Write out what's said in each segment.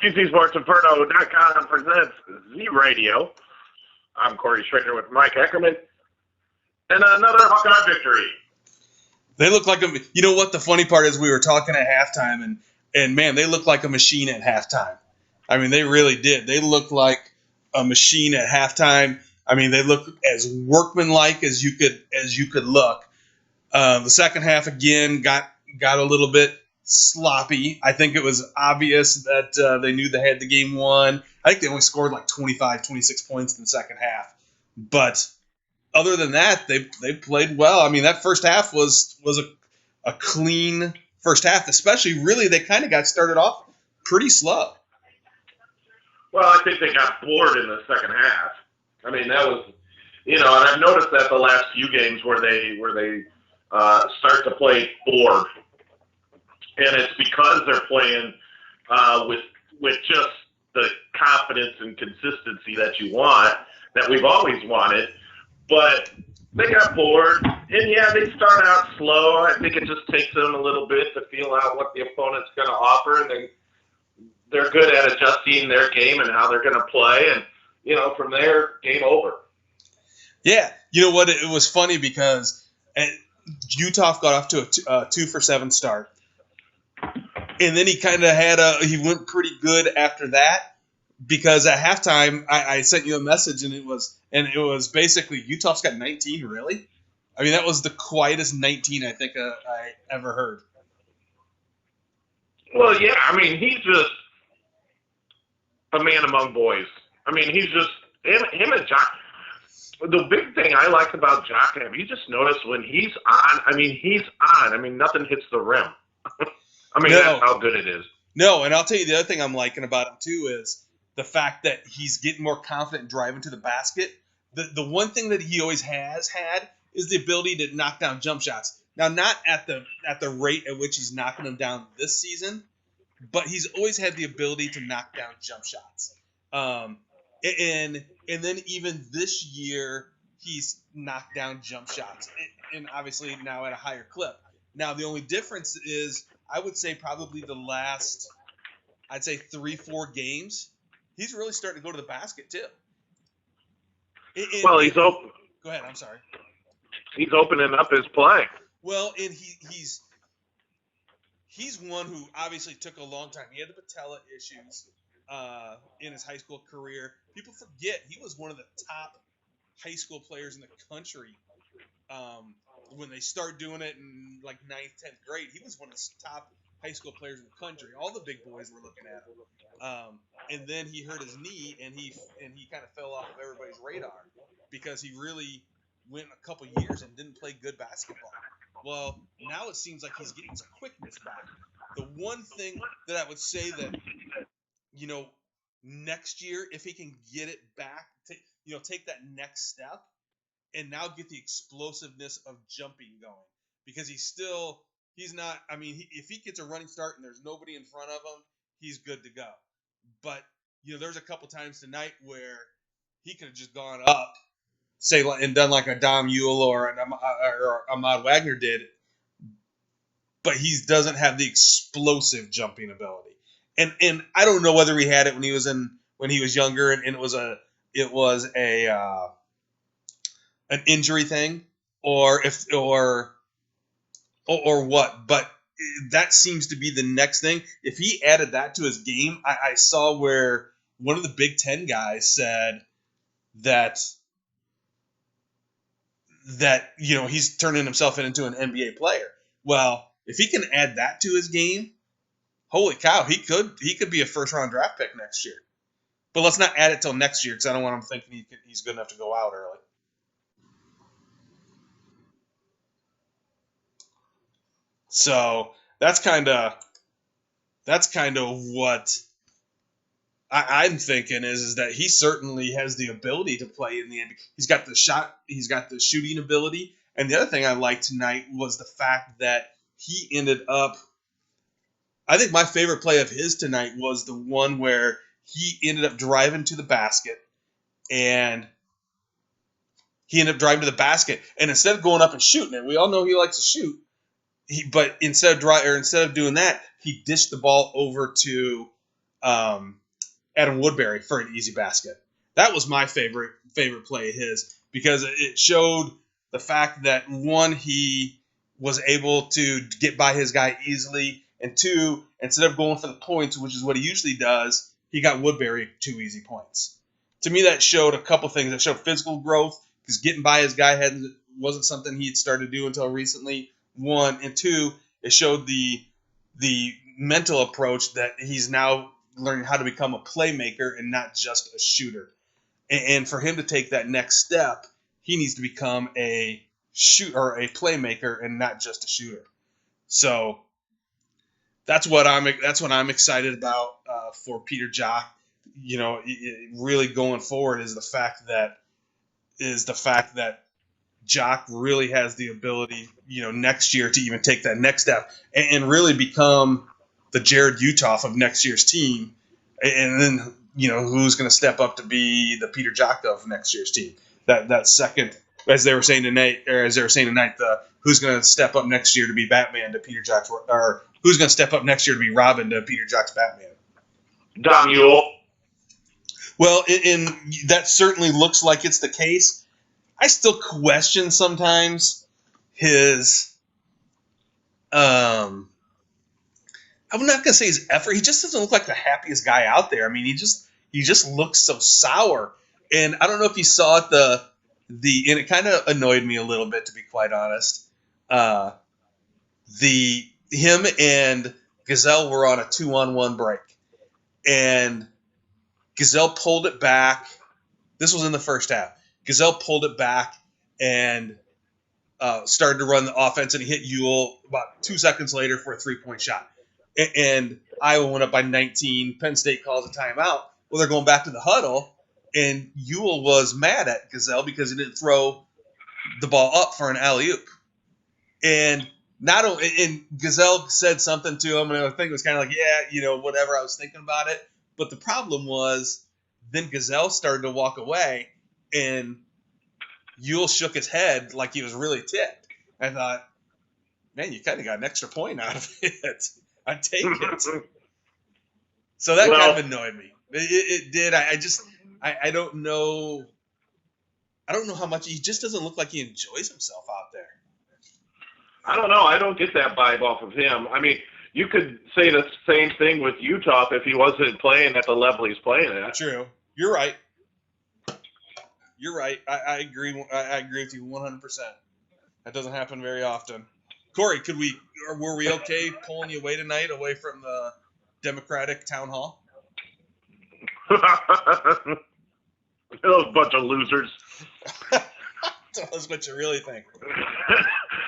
QCSportsInferno.com presents ZRadio. I'm Corey Schrader with Mike Eckerman. And another Hawkeye victory. They look like you know what the funny part is, we were talking at halftime, and man, they look like a machine at halftime. I mean, they really did. They looked like a machine at halftime. I mean, they look as workmanlike as you could look. The second half again got a little bit sloppy. I think it was obvious that they knew they had the game won. I think they only scored like 25, 26 points in the second half. But other than that, they played well. I mean, that first half was a clean first half, especially really they kind of got started off pretty slow. Well, I think they got bored in the second half. I mean, that was, and I've noticed that the last few games where they start to play bored, and it's because they're playing with just the confidence and consistency that you want, that we've always wanted. But they got bored, and yeah, they start out slow. I think it just takes them a little bit to feel out what the opponent's going to offer, and then they're good at adjusting their game and how they're going to play, and from there, game over. Yeah, you know what? It was funny because Utah got off to a 2-for-7 start, and then he kind of he went pretty good after that, because at halftime I sent you a message, and it was basically Utah's got 19. Really, I mean, that was the quietest 19 I think I ever heard. Well, yeah, I mean, he's just a man among boys. I mean, he's just him and Jock. The big thing I like about Jock, have you just noticed when he's on? I mean, he's on. I mean, nothing hits the rim. I mean, that's how good it is. No, and I'll tell you the other thing I'm liking about him too is the fact that he's getting more confident driving to the basket. The one thing that he always has had is the ability to knock down jump shots. Now, not at the rate at which he's knocking them down this season, but he's always had the ability to knock down jump shots. And then even this year, he's knocked down jump shots, and obviously now at a higher clip. Now, the only difference is, I would say probably the last, 3-4 games, he's really starting to go to the basket too. Well, he's open. Go ahead. I'm sorry. He's opening up his play. Well, and he's one who obviously took a long time. He had the patella issues in his high school career. People forget he was one of the top high school players in the country. When they start doing it in like 9th, 10th grade, he was one of the top high school players in the country. All the big boys were looking at him. And then he hurt his knee, and he kind of fell off of everybody's radar because he really went a couple years and didn't play good basketball. Well, now it seems like he's getting some quickness back. The one thing that I would say that, next year, if he can get it back, take that next step, and now get the explosiveness of jumping going, because he's not. I mean, if he gets a running start and there's nobody in front of him, he's good to go. But there's a couple times tonight where he could have just gone up, and done like a Dom Ewell or Ahmad Wagner did, but he doesn't have the explosive jumping ability. And I don't know whether he had it when he was younger, and it was an injury thing, or what. But that seems to be the next thing. If he added that to his game, I saw where one of the Big Ten guys said that he's turning himself into an NBA player. Well, if he can add that to his game, holy cow, he could be a first-round draft pick next year. But let's not add it till next year, because I don't want him thinking he's good enough to go out early. So that's kind of what I'm thinking is that he certainly has the ability to play in the NBA. He's got the shot, he's got the shooting ability, and the other thing I liked tonight was the fact that he ended up. I think my favorite play of his tonight was the one where he ended up driving to the basket, and and instead of going up and shooting it, we all know he likes to shoot. But instead of doing that, he dished the ball over to Adam Woodbury for an easy basket. That was my favorite play of his, because it showed the fact that, one, he was able to get by his guy easily, and two, instead of going for the points, which is what he usually does, he got Woodbury 2 easy points. To me, that showed a couple things. That showed physical growth, because getting by his guy wasn't something he had started to do until recently. One, and two, it showed the mental approach that he's now learning how to become a playmaker and not just a shooter. And for him to take that next step, he needs to become a playmaker and not just a shooter. So that's what I'm excited about for Peter Jok. Really going forward is the fact that Jok really has the ability, next year to even take that next step and really become the Jared Uthoff of next year's team. And then, who's going to step up to be the Peter Jok of next year's team? That second, as they were saying tonight, who's going to step up next year to be Batman to Peter Jok's, or who's going to step up next year to be Robin to Peter Jok's Batman? Dom Ewell. Well, and that certainly looks like it's the case. I still question sometimes his, I'm not gonna say his effort. He just doesn't look like the happiest guy out there. I mean, he just looks so sour. And I don't know if you saw it, and it kind of annoyed me a little bit, to be quite honest. Him and Gazelle were on a 2-on-1 break, and Gazelle pulled it back. This was in the first half. Gazelle pulled it back and started to run the offense, and he hit Ewell about 2 seconds later for a 3-point shot. And Iowa went up by 19. Penn State calls a timeout. Well, they're going back to the huddle, and Ewell was mad at Gazelle because he didn't throw the ball up for an alley-oop. And Gazelle said something to him, and I think it was kind of like, whatever, I was thinking about it. But the problem was, then Gazelle started to walk away, and Ewell shook his head like he was really ticked. I thought, man, you kind of got an extra point out of it. I'd take it. So that kind of annoyed me. It did. I don't know. I don't know how much. He just doesn't look like he enjoys himself out there. I don't know. I don't get that vibe off of him. I mean, you could say the same thing with Uthoff if he wasn't playing at the level he's playing at. True. You're right. I agree. I agree with you 100%. That doesn't happen very often. Corey, were we okay pulling you away tonight, away from the Democratic town hall? Those bunch of losers. That's what you really think.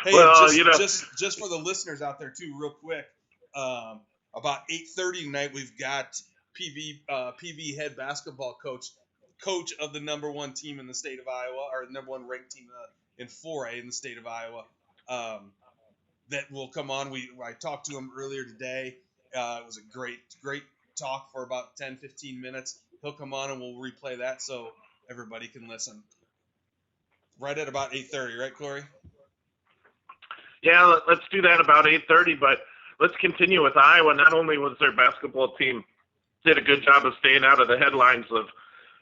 Hey, well, just for the listeners out there too, real quick. About 8:30 tonight, we've got PV head basketball coach of the number 1 team in the state of Iowa, or the number 1 ranked team in 4A in the state of Iowa. That will come on. I talked to him earlier today. It was a great talk for about 10-15 minutes. He'll come on and we'll replay that so everybody can listen. Right at about 8:30, right, Corey? Yeah, let's do that about 8:30. But let's continue with Iowa. Not only was their basketball team did a good job of staying out of the headlines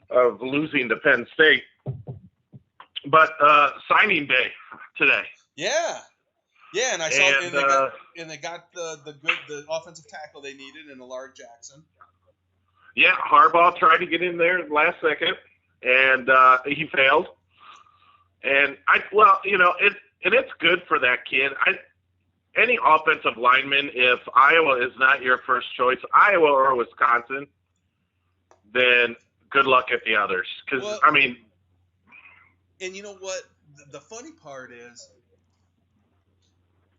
of losing to Penn State, but signing day today. Yeah, and I saw they got the offensive tackle they needed in Allard Jackson. Yeah, Harbaugh tried to get in there last second, and he failed. And it's good for that kid. Any offensive lineman, if Iowa is not your first choice, Iowa or Wisconsin, then good luck at the others. Because and you know what? The funny part is,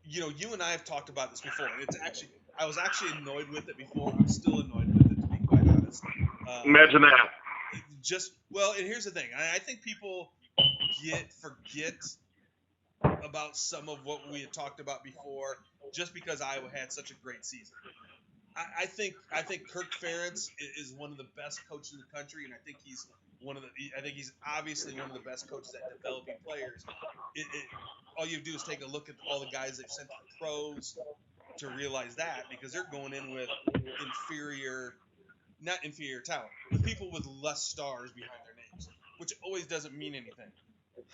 you and I have talked about this before, and I was actually annoyed with it before. I'm still annoyed with it, to be quite honest. Imagine that. And here's the thing. I think people forget about some of what we had talked about before, just because Iowa had such a great season. I think Kirk Ferentz is one of the best coaches in the country, and I think he's I think he's obviously one of the best coaches at developing players. All you do is take a look at all the guys they've sent to the pros to realize that, because they're going in with not inferior talent, with people with less stars behind their names, which always doesn't mean anything.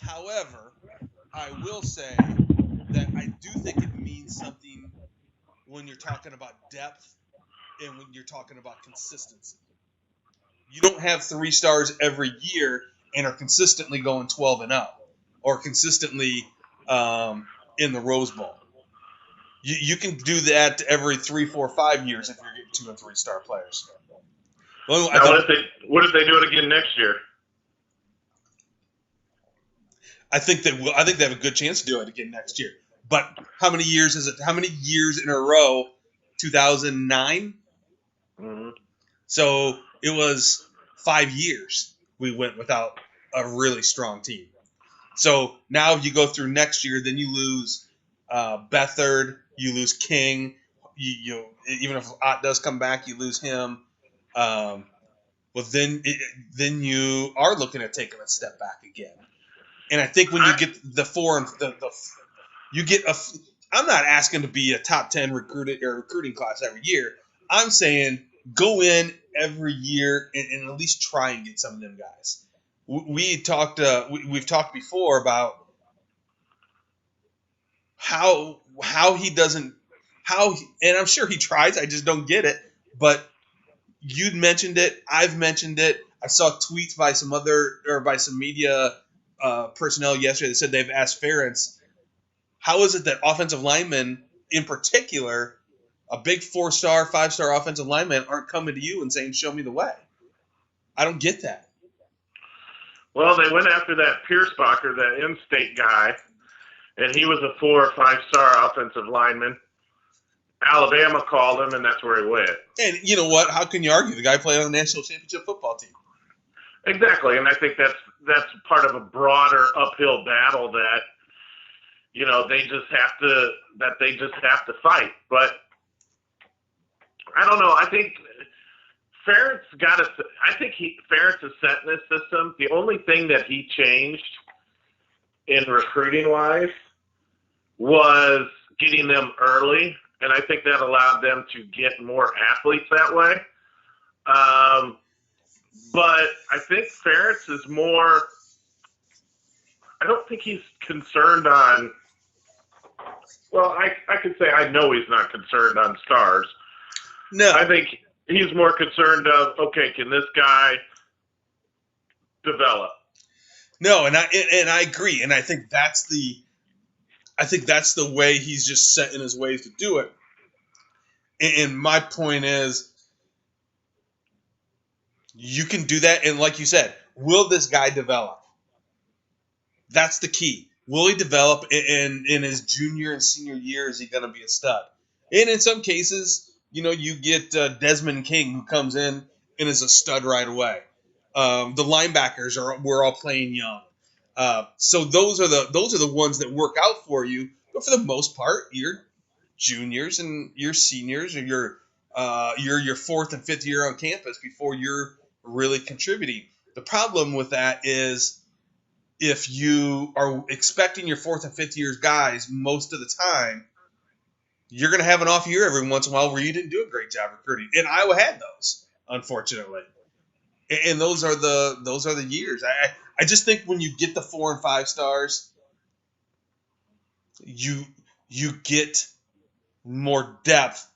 However, I will say that I do think it means something when you're talking about depth and when you're talking about consistency. You don't have 3 stars every year and are consistently going 12-0 or consistently in the Rose Bowl. You can do that every 3, 4, 5 years if you're getting 2 and 3 star players. Well, what if they do it again next year? I think they have a good chance to do it again next year. But how many years is it? How many years in a row? 2009. Mm-hmm. So it was 5 years we went without a really strong team. So now you go through next year, then you lose Beathard, you lose King. You even if Ott does come back, you lose him. Well, then you are looking at taking a step back again. And I think when you get the 4 and you get a. I'm not asking to be a top 10 recruiting class every year. I'm saying go in every year and at least try and get some of them guys. We've talked before about how and I'm sure he tries. I just don't get it. But you'd mentioned it. I've mentioned it. I saw tweets by some media personnel yesterday that said they've asked Ferentz, how is it that offensive linemen, in particular, a big 4-star, 5-star offensive lineman, aren't coming to you and saying, show me the way? I don't get that. Well, they went after that Piersbacher, that in-state guy, and he was a 4 or 5-star offensive lineman. Alabama called him, and that's where he went. And you know what? How can you argue? The guy played on the national championship football team. Exactly, and I think that's part of a broader uphill battle that they just have to fight. But I don't know. I think Ferentz has set this system. The only thing that he changed in recruiting wise was getting them early, and I think that allowed them to get more athletes that way. But I think Ferentz is more. I don't think he's concerned on. Well, I could say I know he's not concerned on stars. No, I think he's more concerned of, okay, can this guy develop? No, and I agree, and I think that's the way he's just set in his ways to do it. And my point is, you can do that, and like you said, will this guy develop? That's the key. Will he develop in his junior and senior year? Is he going to be a stud? And in some cases, you get Desmond King, who comes in and is a stud right away. The linebackers we're all playing young. So those are the ones that work out for you. But for the most part, your juniors and your seniors, or your 4th and 5th year on campus before you're really contributing. The problem with that is, if you are expecting your 4th and 5th years guys most of the time, you're going to have an off year every once in a while where you didn't do a great job recruiting. And Iowa had those, unfortunately. And those are the years. I just think when you get the 4 and 5 stars, you get more depth.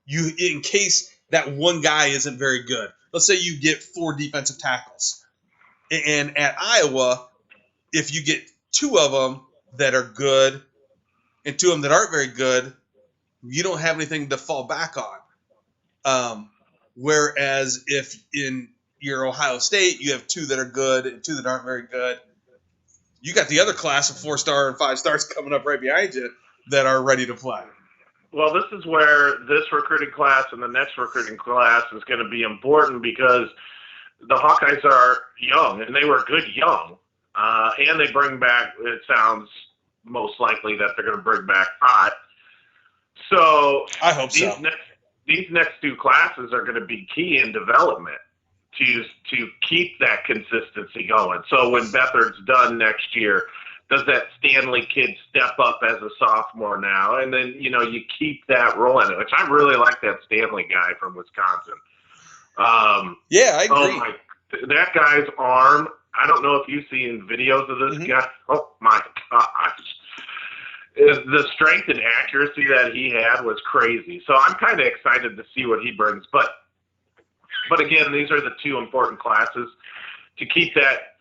In case that one guy isn't very good. Let's say you get 4 defensive tackles. And at Iowa, if you get 2 of them that are good and 2 of them that aren't very good, you don't have anything to fall back on. Whereas if in your Ohio State, you have 2 that are good and 2 that aren't very good, you got the other class of 4-star and 5 stars coming up right behind you that are ready to play. Well, this is where this recruiting class and the next recruiting class is going to be important, because the Hawkeyes are young, and they were good young. And they bring back, it sounds most likely that they're going to bring back Ott. So I hope these next 2 classes are going to be key in development. to keep that consistency going. So when Beathard's done next year, does that Stanley kid step up as a sophomore now? And then, you keep that rolling, which I really like that Stanley guy from Wisconsin. Yeah, I agree. Oh my, that guy's arm. I don't know if you've seen videos of this guy. Oh my gosh. The strength and accuracy that he had was crazy. So I'm kind of excited to see what he brings. But again, these are the two important classes to keep that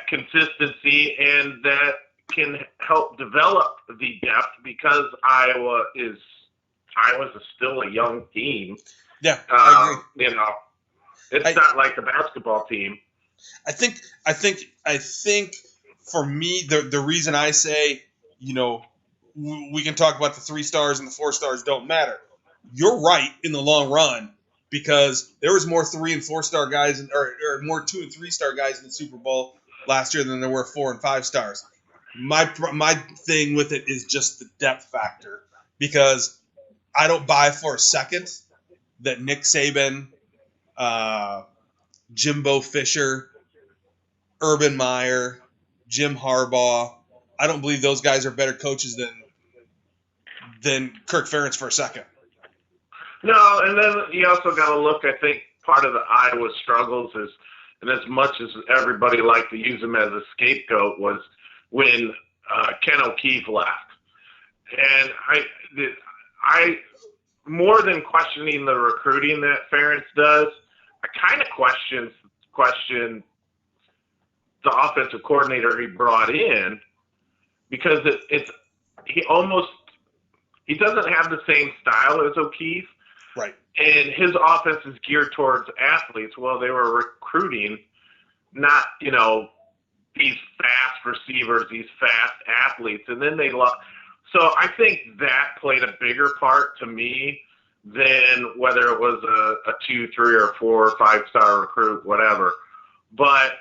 consistency, and that can help develop the depth, because Iowa is still a young team. Yeah, I agree. It's not like the basketball team. I think for me, the reason I say, we can talk about the 3 stars and the 4 stars don't matter. You're right in the long run, because there was more 3 and 4 star guys or more 2 and 3 star guys in the Super Bowl last year than there were 4 and 5 stars. My thing with it is just the depth factor, because I don't buy for a second that Nick Saban, Jimbo Fisher, Urban Meyer, Jim Harbaugh, I don't believe those guys are better coaches than Kirk Ferentz for a second. No, and then you also got to look, I think part of the Iowa struggles is, and as much as everybody liked to use him as a scapegoat, was when Ken O'Keefe left. And I more than questioning the recruiting that Ferentz does, I kind of question the offensive coordinator he brought in, because he doesn't have the same style as O'Keefe. Right. And his offense is geared towards athletes. Well, they were recruiting not, these fast receivers, these fast athletes. And then they lost. So I think that played a bigger part to me than whether it was a 2, 3, or 4 or 5 star recruit, whatever. But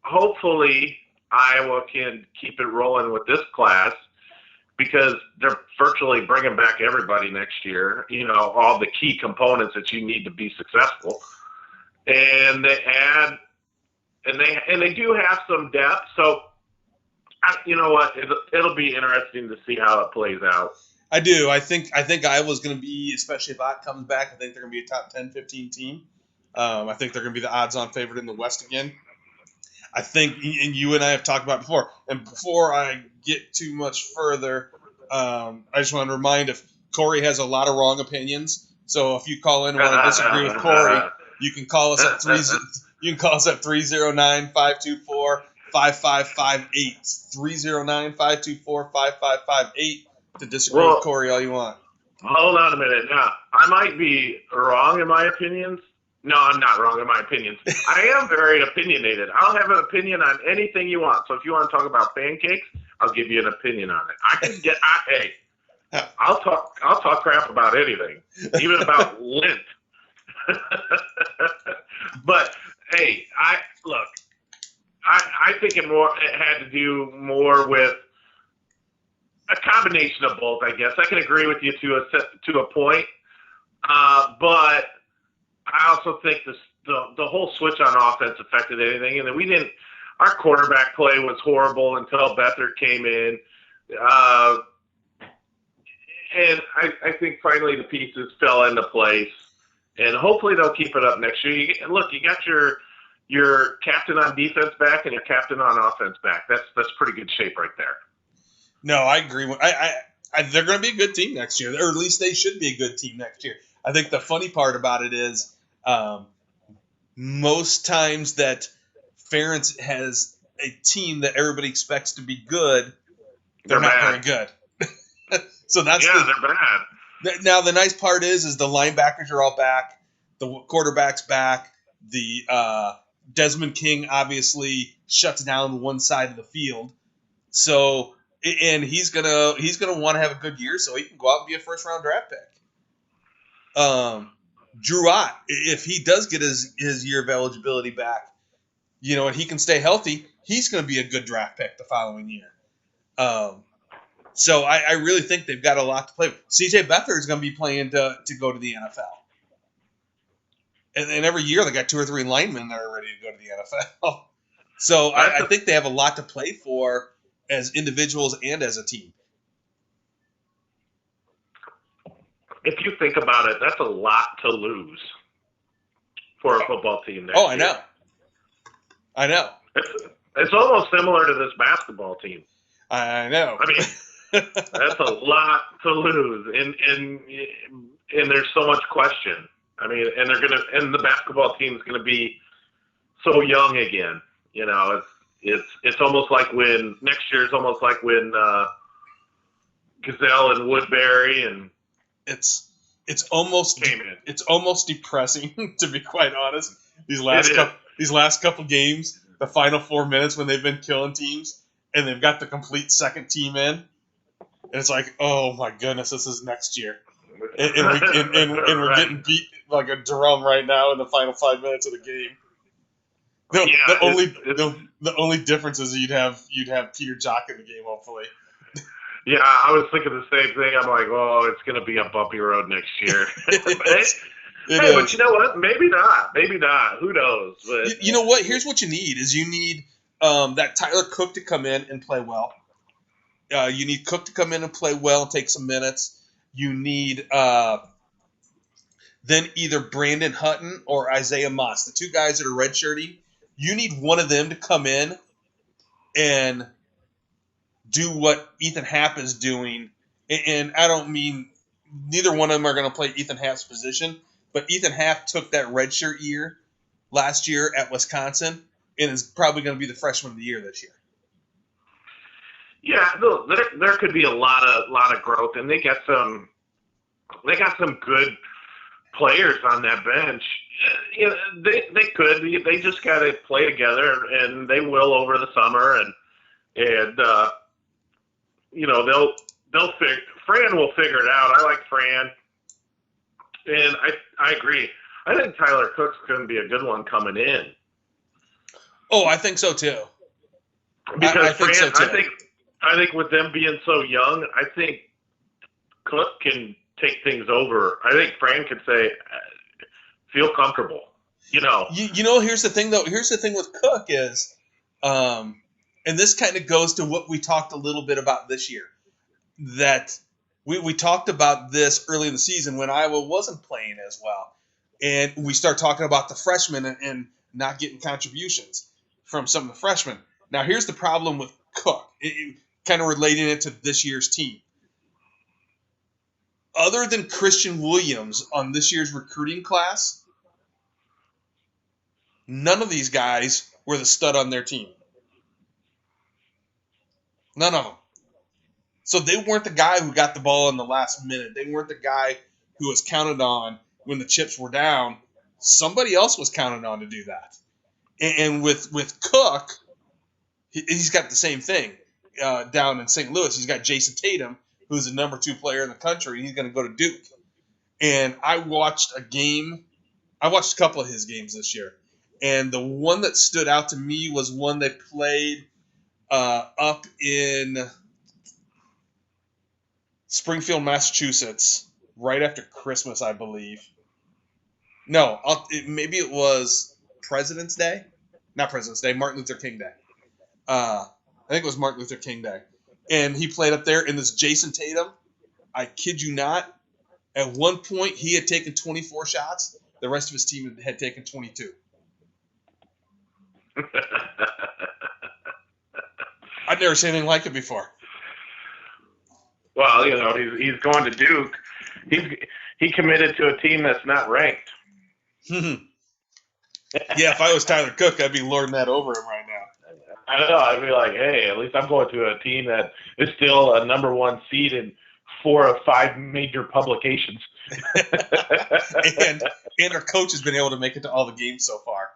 hopefully Iowa can keep it rolling with this class, because they're virtually bringing back everybody next year, all the key components that you need to be successful. And they add, and they do have some depth. So, you know what, it'll be interesting to see how it plays out. I do. I think Iowa's going to be, especially if Ott comes back, I think they're going to be a top 10, 15 team. I think they're going to be the odds-on favorite in the West again. I think, and you and I have talked about before, and before I get too much further, I just want to remind, if Corey has a lot of wrong opinions, so if you call in and want to disagree with Corey, you can call us at 309-524-5558. 309-524-5558 to disagree with Corey all you want. Hold on a minute. Now, I might be wrong in my opinions. No, I'm not wrong in my opinions. I am very opinionated. I'll have an opinion on anything you want. So if you want to talk about pancakes, I'll give you an opinion on it. I'll talk crap about anything, even about lint. But hey, I think it had to do more with a combination of both, I guess. I can agree with you to a point, but I also think the whole switch on offense affected anything, and then our quarterback play was horrible until Beathard came in, and I think finally the pieces fell into place, and hopefully they'll keep it up next year. You got your captain on defense back and your captain on offense back. That's pretty good shape right there. No, I agree. They're going to be a good team next year, or at least they should be a good team next year. I think the funny part about it is most times that Ferentz has a team that everybody expects to be good, they're not very good. So they're bad. Now the nice part is the linebackers are all back, the quarterback's back, the Desmond King obviously shuts down one side of the field, so and he's gonna want to have a good year so he can go out and be a first round draft pick. Drew Ott, if he does get his year of eligibility back, and he can stay healthy, he's going to be a good draft pick the following year. So I really think they've got a lot to play with. CJ Beathard is going to be playing to go to the NFL. And every year they got 2 or 3 linemen that are ready to go to the NFL. So I think they have a lot to play for as individuals and as a team. If you think about it, that's a lot to lose for a football team next year. I know. It's almost similar to this basketball team. I know. I mean, that's a lot to lose, and there's so much question. I mean, and the basketball team's gonna be so young again. You know, it's almost like when next year is almost like when Gazelle and Woodbury and it's almost depressing to be quite honest. These last couple games, the final 4 minutes when they've been killing teams, and they've got the complete second team in, and it's like, oh my goodness, this is next year, and we're getting beat like a drum right now in the final 5 minutes of the game. The only difference is you'd have Peter Jock in the game, hopefully. Yeah, I was thinking the same thing. I'm like, oh, it's going to be a bumpy road next year. But you know what? Maybe not. Who knows? But you know what? Here's what you need: you need that Tyler Cook to come in and play well. You need Cook to come in and play well and take some minutes. You need then either Brandon Hutton or Isaiah Moss, the 2 guys that are redshirting. You need one of them to come in and do what Ethan Happ is doing. And I don't mean neither one of them are going to play Ethan Happ's position, but Ethan Happ took that redshirt year last year at Wisconsin and is probably going to be the freshman of the year this year. Yeah, there could be a lot of growth, and they got some good players on that bench. You know, they just got to play together, and they will over the summer, and you know Fran will figure it out. I like Fran, and I agree. I think Tyler Cook's going to be a good one coming in. Oh, I think so too. Because I think so too. I think with them being so young, I think Cook can take things over. I think Fran could say, feel comfortable. You know, here's the thing though. Here's the thing with Cook is, and this kind of goes to what we talked a little bit about this year. That we talked about this early in the season when Iowa wasn't playing as well, and we start talking about the freshmen and not getting contributions from some of the freshmen. Now here's the problem with Cook. Kind of relating it to this year's team. Other than Christian Williams on this year's recruiting class, none of these guys were the stud on their team. None of them. So they weren't the guy who got the ball in the last minute. They weren't the guy who was counted on when the chips were down. Somebody else was counted on to do that. And with Cook, he's got the same thing down in St. Louis. He's got Jason Tatum, who's the number 2 player in the country. He's going to go to Duke. And I watched a couple of his games this year. And the one that stood out to me was one they played up in Springfield, Massachusetts, right after Christmas, I believe. No, maybe it was President's Day. Not President's Day, Martin Luther King Day. I think it was Martin Luther King Day. And he played up there in this Jason Tatum. I kid you not. At one point, he had taken 24 shots. The rest of his team had taken 22. I've never seen anything like it before. Well, you know, he's going to Duke. He committed to a team that's not ranked. Yeah, if I was Tyler Cook, I'd be lording that over him right now. I don't know. I'd be like, hey, at least I'm going to a team that is still a number 1 seed in 4 of 5 major publications. and our coach has been able to make it to all the games so far.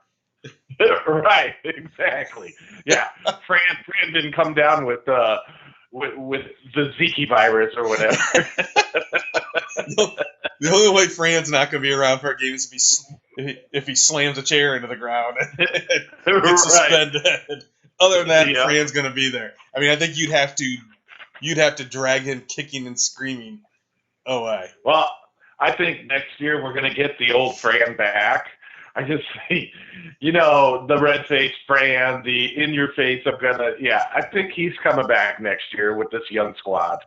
Right, exactly. Yeah, Fran didn't come down with the Zika virus or whatever. The only way Fran's not going to be around for a game is if he slams a chair into the ground and gets suspended. Other than that, Fran's going to be there. I mean, I think you'd have to drag him kicking and screaming away. Well, I think next year we're going to get the old Fran back. I just see, the red-faced brand, the in-your-face, I think he's coming back next year with this young squad.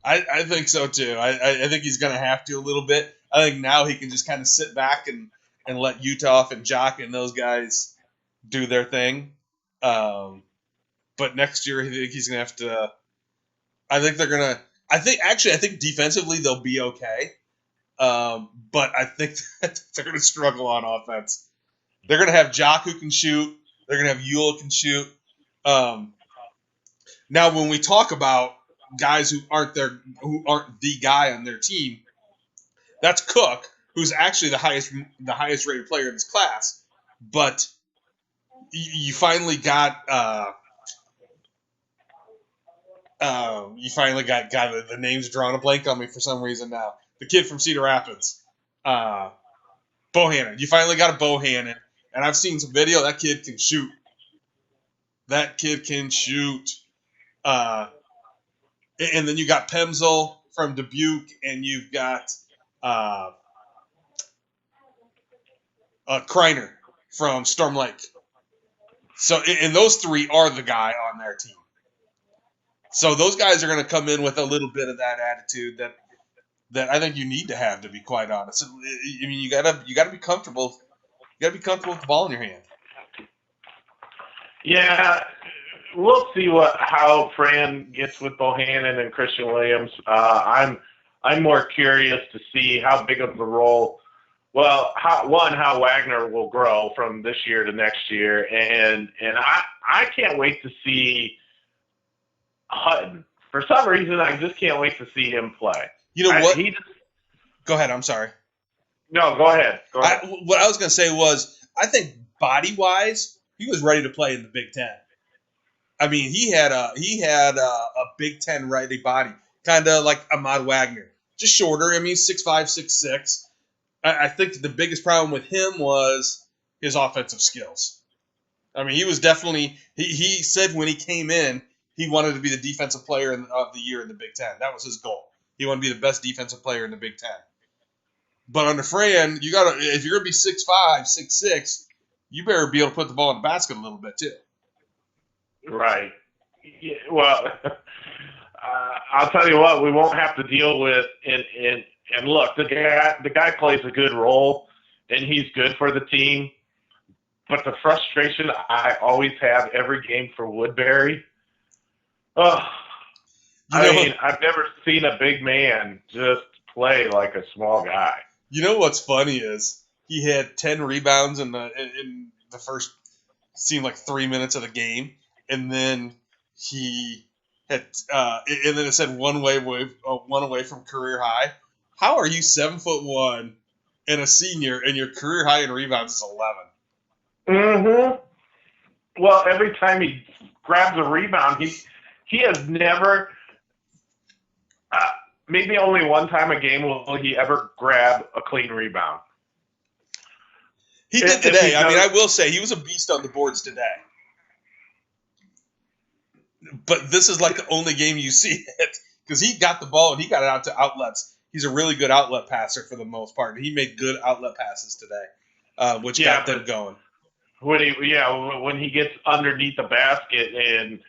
I think so too. I think he's going to have to a little bit. I think now he can just kind of sit back and let Uthoff and Jock and those guys do their thing. But next year, I think he's going to have to. I think they're going to. I think defensively they'll be okay. But I think that they're going to struggle on offense. They're going to have Jock who can shoot. They're going to have Ewell who can shoot. Now, when we talk about guys who aren't the guy on their team, that's Cook, who's actually the highest rated player in this class. But you finally got the name's drawing a blank on me for some reason now. The kid from Cedar Rapids, Bohannon. You finally got a Bohannon, and I've seen some video. That kid can shoot. And then you got Pemsel from Dubuque, and you've got Kreiner from Storm Lake. So, and those three are the guy on their team. So those guys are going to come in with a little bit of that attitude that I think you need to have, to be quite honest. I mean, you gotta be comfortable. You gotta be comfortable with the ball in your hand. Yeah, we'll see how Fran gets with Bohannon and Christian Williams. I'm more curious to see how big of a role. Well, how Wagner will grow from this year to next year, and I can't wait to see Hutton. For some reason, I just can't wait to see him play. You know what? Go ahead. I'm sorry. No, go ahead. What I was going to say was, I think body-wise, he was ready to play in the Big Ten. I mean, he had a Big Ten ready body, kind of like Ahmad Wagner, just shorter. I mean, 6'5", 6'6". I think the biggest problem with him was his offensive skills. I mean, he was definitely he said when he came in, he wanted to be the defensive player of the year in the Big Ten. That was his goal. He wanted to be the best defensive player in the Big Ten. But under Fran, if you're gonna be 6'5", 6'6", you better be able to put the ball in the basket a little bit too. Right. Yeah, well, I'll tell you what, we won't have to deal with and look, the guy plays a good role, and he's good for the team. But the frustration I always have every game for Woodbury. I've never seen a big man just play like a small guy. You know what's funny is he had 10 rebounds in the first, seemed like 3 minutes of the game, and then he had and then it said one away from career high. How are you 7'1" and a senior, and your career high in rebounds is 11? Mm-hmm. Well, every time he grabs a rebound, he has never. Maybe only one time a game will he ever grab a clean rebound. He did today. I mean, I will say he was a beast on the boards today. But this is like the only game you see it, because he got the ball and he got it out to outlets. He's a really good outlet passer for the most part. He made good outlet passes today, which got them going. When he gets underneath the basket and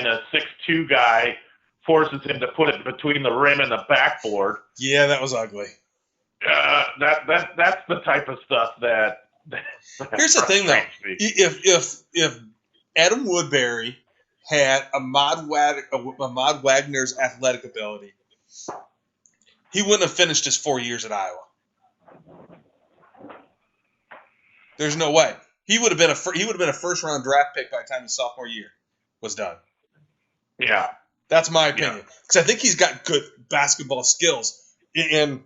a 6'2" guy forces him to put it between the rim and the backboard. Yeah, that was ugly. That's the type of stuff that Here's the thing, though. If Adam Woodbury had Ahmad Wagner's athletic ability, he wouldn't have finished his 4 years at Iowa. There's no way. He would have been a first round draft pick by the time his sophomore year was done. Yeah. That's my opinion. Because I think he's got good basketball skills. And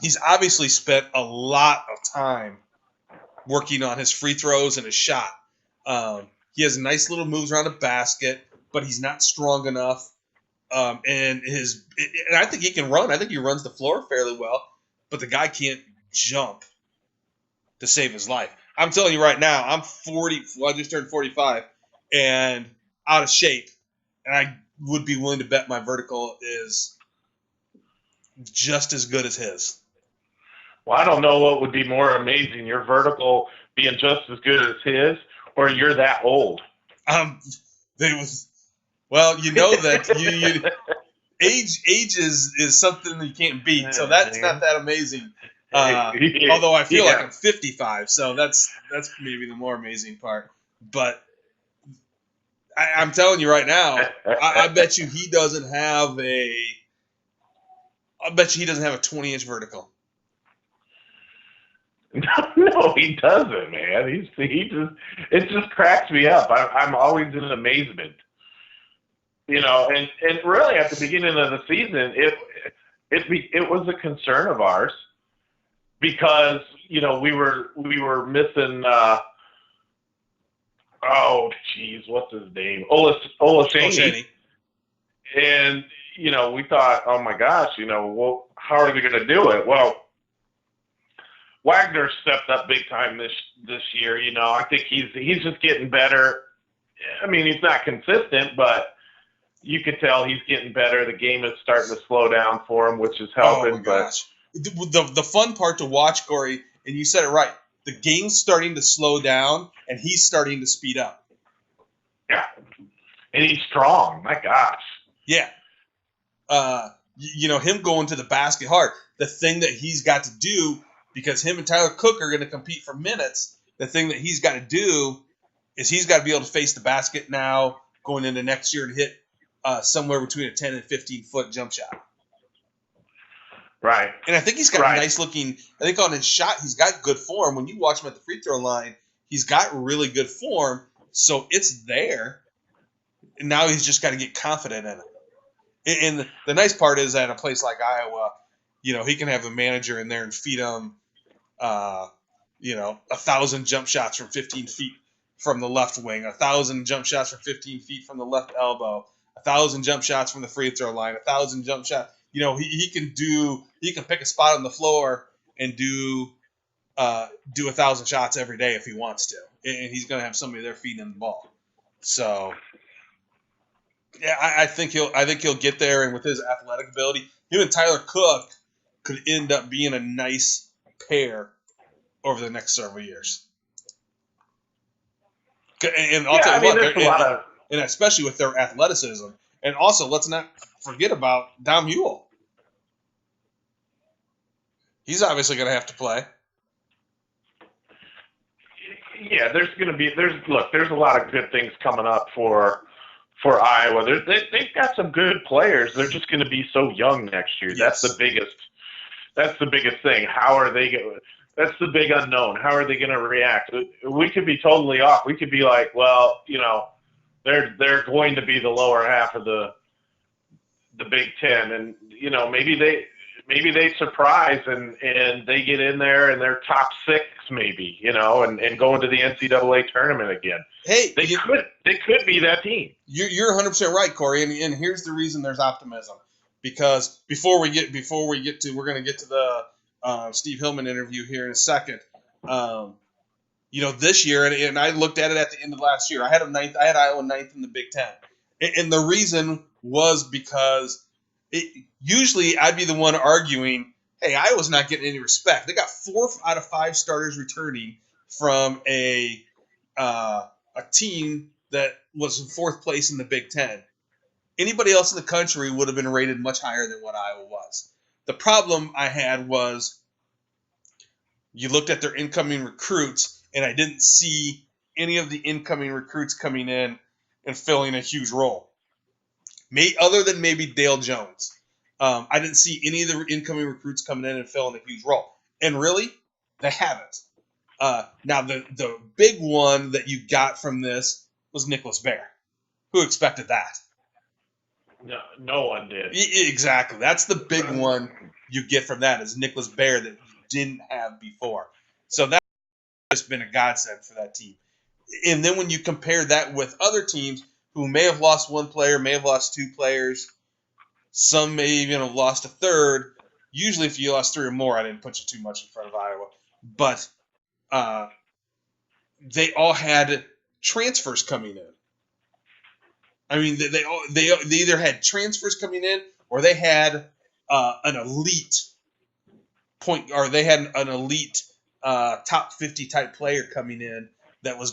he's obviously spent a lot of time working on his free throws and his shot. He has nice little moves around the basket, but he's not strong enough. And I think he can run. I think he runs the floor fairly well. But the guy can't jump to save his life. I'm telling you right now, I'm 40. Well, I just turned 45 and out of shape. And I would be willing to bet my vertical is just as good as his. Well, I don't know what would be more amazing, your vertical being just as good as his, or you're that old. Um, they was well, you know that you age is something that you can't beat, so that's not that amazing. Although I feel like Yeah. I'm 55, so that's maybe the more amazing part. But I'm telling you right now, I bet you he doesn't have a. I bet you he doesn't have a 20-inch vertical. No, he doesn't, man. He just it just cracks me up. I'm always in amazement. And really at the beginning of the season, it was a concern of ours because we were missing. Oh, geez, what's his name? Olaseni. And we thought, oh my gosh, well, how are they going to do it? Well, Wagner stepped up big time this year. I think he's just getting better. I mean, he's not consistent, but you can tell he's getting better. The game is starting to slow down for him, which is helping. Oh my gosh. The fun part to watch, Corey, and you said it right. The game's starting to slow down, and he's starting to speed up. Yeah, and he's strong. My gosh. Yeah. Him going to the basket hard. The thing that he's got to do, because him and Tyler Cook are going to compete for minutes, the thing that he's got to do is he's got to be able to face the basket now going into next year and hit somewhere between a 10 and 15-foot jump shot. Right. And I think he's got a nice looking, I think on his shot, he's got good form. When you watch him at the free throw line, he's got really good form. So it's there. And now he's just got to get confident in it. And the nice part is at a place like Iowa, he can have a manager in there and feed him, 1,000 jump shots from 15 feet from the left wing, 1,000 jump shots from 15 feet from the left elbow, 1,000 jump shots from the free throw line, 1,000 jump shots. He can pick a spot on the floor and do 1,000 shots every day if he wants to, and he's going to have somebody there feeding him the ball. So, yeah, I think he'll get there, and with his athletic ability, him and Tyler Cook could end up being a nice pair over the next several years. And I'll tell you what, and especially with their athleticism, and also let's not forget about Dom Hewell. He's obviously going to have to play. Yeah, there's a lot of good things coming up for Iowa. They've got some good players. They're just going to be so young next year. Yes. That's the biggest thing. How are they going? That's the big unknown. How are they going to react? We could be totally off. We could be like, well, they're going to be the lower half of the Big Ten, and maybe they surprise and they get in there and they're top 6 maybe, and go into the NCAA tournament again. Hey, they could be that team. You're 100% right, Corey, and here's the reason there's optimism. Because before we get to, we're going to get to the Steve Hillman interview here in a second. This year, and I looked at it at the end of last year. I had Iowa 9th in the Big Ten, and the reason was because usually I'd be the one arguing, hey, Iowa's not getting any respect. They got 4 out of 5 starters returning from a team that was in 4th place in the Big Ten. Anybody else in the country would have been rated much higher than what Iowa was. The problem I had was you looked at their incoming recruits, and I didn't see any of the incoming recruits coming in and filling a huge role. Other than maybe Dale Jones. I didn't see any of the incoming recruits coming in and filling a huge role. And really, they haven't. Now, the big one that you got from this was Nicholas Bear. Who expected that? No one did. Exactly. That's the big one you get from that is Nicholas Bear that you didn't have before. So that's just been a godsend for that team. And then when you compare that with other teams who may have lost 1 player, may have lost 2 players, some may even have lost a third. Usually if you lost 3 or more, I didn't put you too much in front of Iowa. But they all had transfers coming in. I mean, they either had transfers coming in or they had an elite point, or they had an elite top 50 type player coming in that was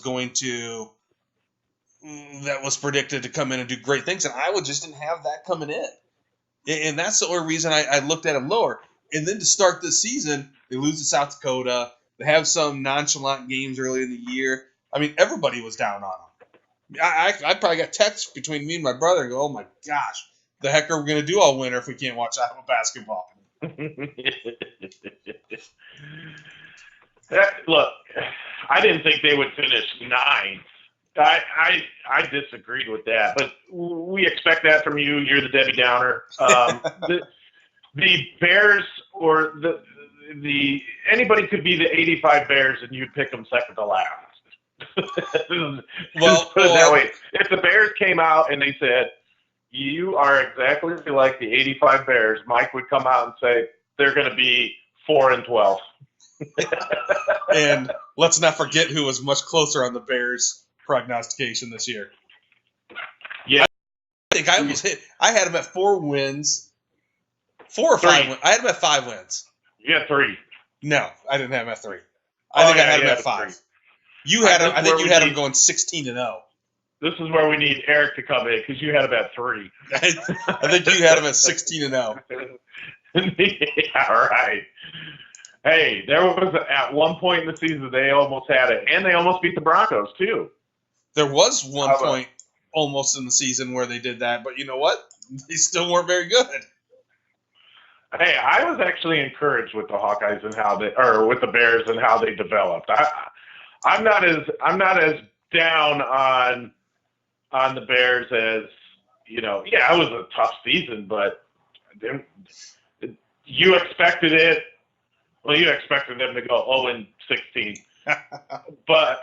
predicted to come in and do great things, and Iowa just didn't have that coming in. And that's the only reason I looked at them lower. And then to start this season, they lose to South Dakota. They have some nonchalant games early in the year. I mean, everybody was down on them. I probably got texts between me and my brother and go, oh my gosh, the heck are we going to do all winter if we can't watch Iowa basketball? Look, I didn't think they would finish 9. I disagreed with that, but we expect that from you. You're the Debbie Downer. The Bears or the anybody could be the 85 Bears, and you'd pick them second to last. Well, put it that way. If the Bears came out and they said, you are exactly like the 85 Bears, Mike would come out and say they're going to be 4-12. And let's not forget who was much closer on the Bears' prognostication this year. Yeah, I think I almost hit. I had them at 4 wins, 4 or 5 wins. I had them at 5 wins. You had 3. No, I didn't have them at 3. I think I had them at 5. 3. You had them. I think you had them going 16-0. This is where we need Eric to come in because you had them at 3. I think you had them at 16-0. Yeah, right. Hey, there was at one point in the season they almost had it, and they almost beat the Broncos too. There was one point almost in the season where they did that, but you know what? They still weren't very good. Hey, I was actually encouraged with the Hawkeyes and with the Bears and how they developed. I'm not as down on the Bears as Yeah, it was a tough season, but you expected it. Well, you expected them to go 0-16, but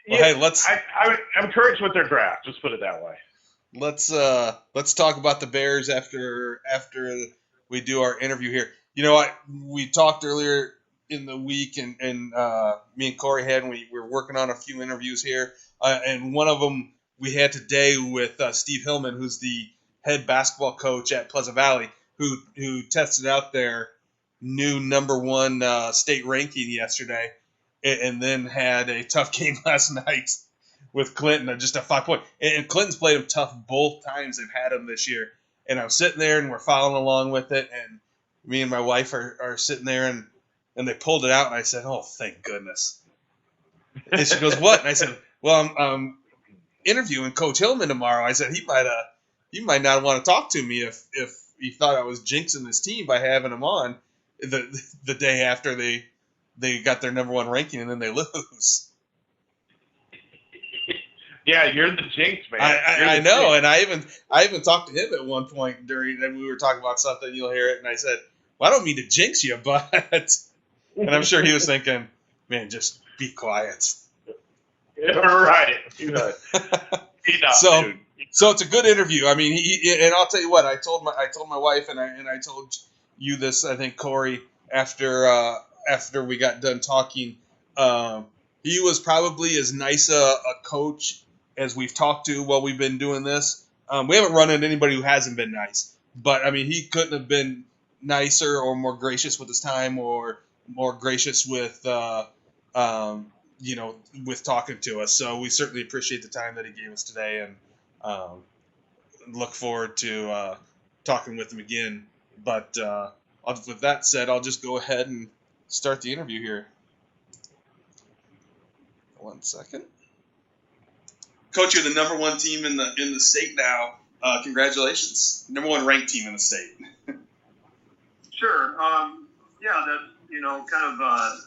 hey, I'm encouraged with their draft. Just put it that way. Let's talk about the Bears after we do our interview here. You know, we talked earlier in the week, and me and Corey we were working on a few interviews here, and one of them we had today with Steve Hillman, who's the head basketball coach at Pleasant Valley, who tested out their new number 1 state ranking yesterday, and then had a tough game last night with Clinton, just a 5-point. And Clinton's played them tough both times they've had them this year. And I'm sitting there, and we're following along with it, and me and my wife are sitting there, and they pulled it out, and I said, oh, thank goodness. And she goes, what? And I said, well, I'm interviewing Coach Hillman tomorrow. I said, he might not want to talk to me if he thought I was jinxing this team by having him on the day after they got their number 1 ranking and then they lose. Yeah, you're the jinx, man. I know, and I even talked to him at one point during, and we were talking about something. You'll hear it, and I said, "Well, I don't mean to jinx you, but," and I'm sure he was thinking, "Man, just be quiet." Yeah, right. So it's a good interview. I mean, and I'll tell you what. I told my wife, and I told you this. I think Corey, after we got done talking, he was probably as nice a coach as we've talked to while we've been doing this. We haven't run into anybody who hasn't been nice, but I mean, he couldn't have been nicer or more gracious with his time or more gracious with with talking to us. So we certainly appreciate the time that he gave us today, and look forward to talking with him again. But with that said, I'll just go ahead and start the interview here. 1 second. Coach, you're the number 1 team in the state now. Congratulations, number 1 ranked team in the state. Sure. Yeah, that's kind of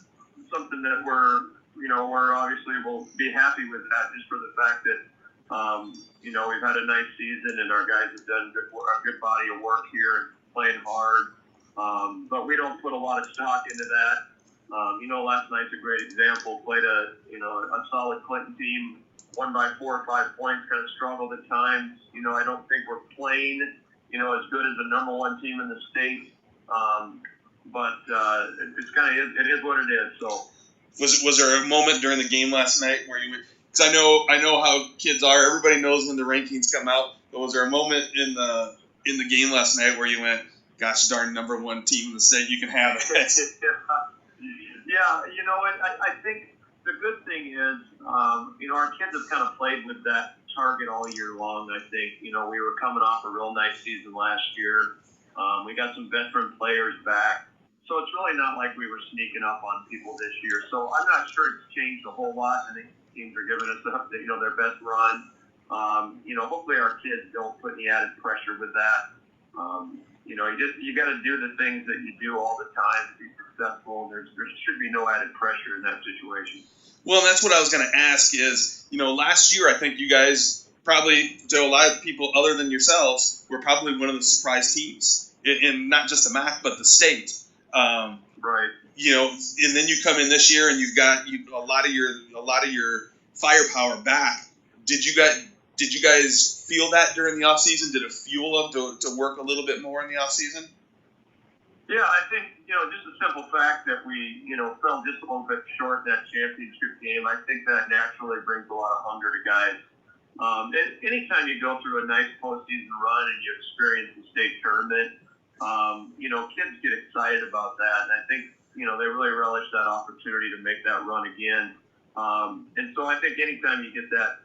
something that we're obviously will be happy with that, just for the fact that we've had a nice season and our guys have done a good body of work here, playing hard. But we don't put a lot of stock into that. Last night's a great example. Played a solid Clinton team, won by 4 or 5 points. Kind of struggled at times. I don't think we're playing, as good as the number 1 team in the state. But it is what it is. So, was there a moment during the game last night where you? Because I know how kids are. Everybody knows when the rankings come out. But was there a moment in the game last night where you went, gosh darn #1 team in the state, you can have it. Yeah, you know, I think the good thing is, you know, our kids have kind of played with that target all year long. I think, you know, we were coming off a real nice season last year. We got some veteran players back. So it's really not like we were sneaking up on people this year. So I'm not sure it's changed a whole lot. I think teams are giving us, you know, their best run. You know, hopefully our kids don't put any added pressure with that. You know, you got to do the things that you do all the time to be successful. There should be no added pressure in that situation. Well, and that's what I was going to ask is, you know, last year I think you guys probably, to a lot of people other than yourselves, were probably one of the surprise teams in not just the MAC but the state. Right. You know, and then you come in this year and you've got a lot of your firepower back. Did you guys feel that during the off season? Did it fuel them to work a little bit more in the off season? Yeah, I think, you know, just the simple fact that we, you know, fell just a little bit short in that championship game, I think that naturally brings a lot of hunger to guys. And anytime you go through a nice postseason run and you experience the state tournament, you know, kids get excited about that. And I think, you know, they really relish that opportunity to make that run again. And so I think anytime you get that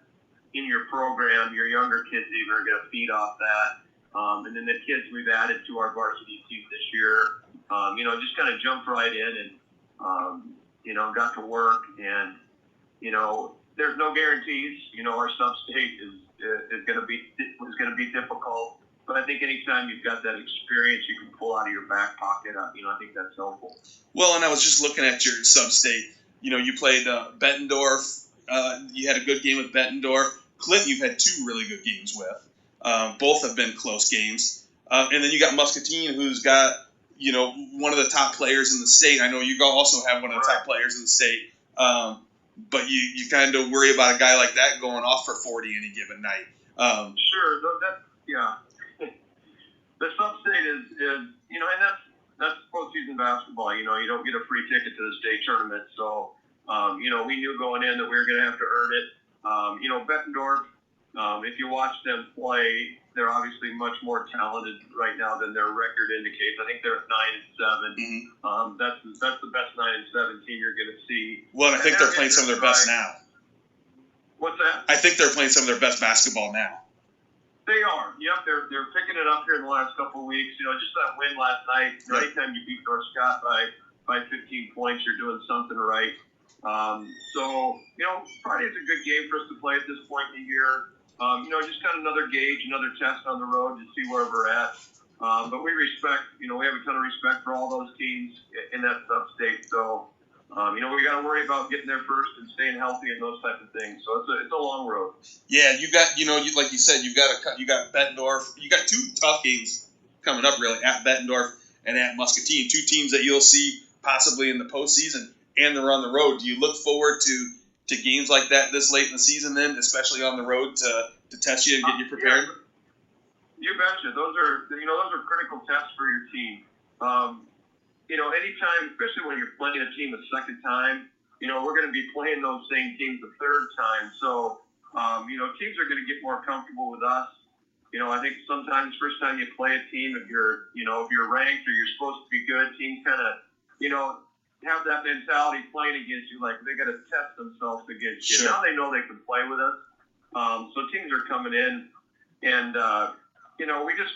in your program, your younger kids even are going to feed off that. And then the kids we've added to our varsity team this year, you know, just kind of jumped right in and, you know, got to work. And, you know, there's no guarantees. You know, our sub-state is going to be difficult. But I think anytime you've got that experience, you can pull out of your back pocket. You know, I think that's helpful. Well, and I was just looking at your sub-state. You know, you played Bettendorf. You had a good game with Bettendorf. Clinton, you've had 2 really good games with. Both have been close games. And then you got Muscatine, who's got, you know, one of the top players in the state. I know you also have one of the top players in the state. But you kind of worry about a guy like that going off for 40 any given night. Sure. Yeah. The sub-state is, you know, and that's postseason basketball. You know, you don't get a free ticket to the state tournament. So, you know, we knew going in that we were going to have to earn it. You know, Bettendorf, if you watch them play, they're obviously much more talented right now than their record indicates. I think they're at 9-7. Mm-hmm. That's the best 9-7 team you're going to see. Well, and I think they're playing some of their best now. What's that? I think they're playing some of their best basketball now. They are. Yep, they're picking it up here in the last couple of weeks. You know, just that win last night. You know, anytime you beat North Scott by 15 points, you're doing something right. So, you know, Friday's a good game for us to play at this point in the year. You know, just kind of another gauge, another test on the road to see where we're at. But we respect, you know, we have a ton of respect for all those teams in that sub-state. So, you know, we got to worry about getting there first and staying healthy and those type of things. So it's a long road. Yeah, you got, you know, like you said, you got Bettendorf. You got 2 tough games coming up, really, at Bettendorf and at Muscatine. 2 teams that you'll see possibly in the postseason, and they're on the road. Do you look forward to games like that this late in the season, then, especially on the road to test you and get you prepared? Yeah. You betcha. Those are critical tests for your team. You know, anytime, especially when you're playing a team a second time, you know, we're going to be playing those same teams a third time. So, you know, teams are going to get more comfortable with us. You know, I think sometimes first time you play a team, if you're ranked or you're supposed to be good, teams kind of, you know, have that mentality playing against you, like they got to test themselves against you. Sure. Now they know they can play with us. So teams are coming in and, you know, we gotta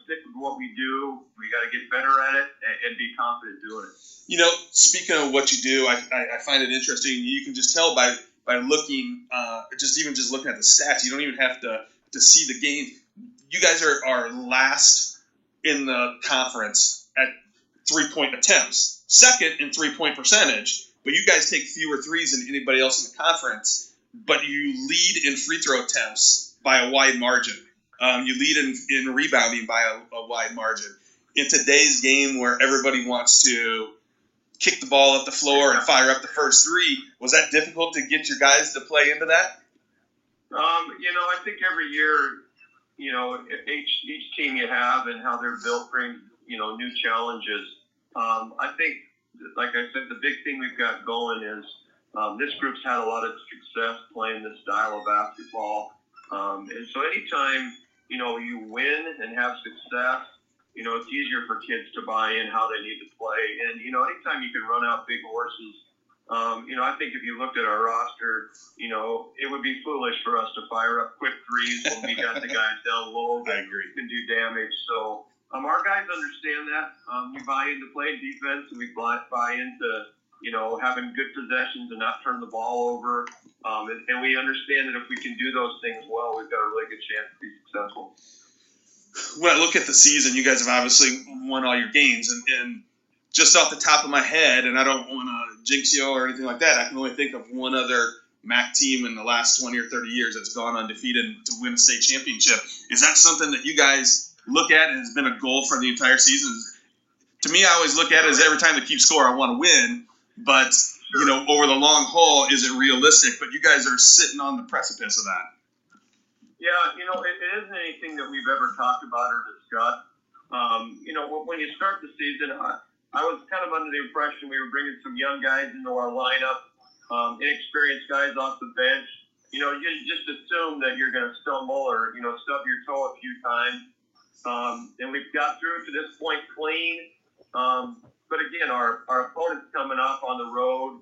stick with what we do. We gotta get better at it and be confident doing it. You know, speaking of what you do, I find it interesting. You can just tell by looking, just looking at the stats. You don't even have to see the game. You guys are last in the conference at 3-point attempts, second in 3-point percentage. But you guys take fewer threes than anybody else in the conference. But you lead in free throw attempts by a wide margin. You lead in rebounding by a wide margin. In today's game where everybody wants to kick the ball up the floor and fire up the first 3, was that difficult to get your guys to play into that? You know, I think every year, you know, each team you have and how they're built brings, you know, new challenges. I think, like I said, the big thing we've got going is this group's had a lot of success playing this style of basketball. And so anytime, you know, you win and have success, it's easier for kids to buy in how they need to play. And, anytime you can run out big horses, I think if you looked at our roster, it would be foolish for us to fire up quick threes when we got the guys down low that can do damage. So our guys understand that. We buy into playing defense, and we buy into, having good possessions and not turn the ball over. And we understand that if we can do those things well, we've got a really good chance to be successful. When I look at the season, you guys have obviously won all your games, and just off the top of my head, and I don't want to jinx you or anything like that, I can only think of one other MAC team in the last 20 or 30 years that's gone undefeated to win a state championship. Is that something that you guys look at and has been a goal for the entire season? To me, I always look at it as every time they keep score, I want to win, but over the long haul, is it realistic? But you guys are sitting on the precipice of that. Yeah, it isn't anything that we've ever talked about or discussed. When you start the season, I was kind of under the impression we were bringing some young guys into our lineup, inexperienced guys off the bench. You just assume that you're going to stumble or, stub your toe a few times. And we've got through to this point clean. But again, our opponent's coming up on the road.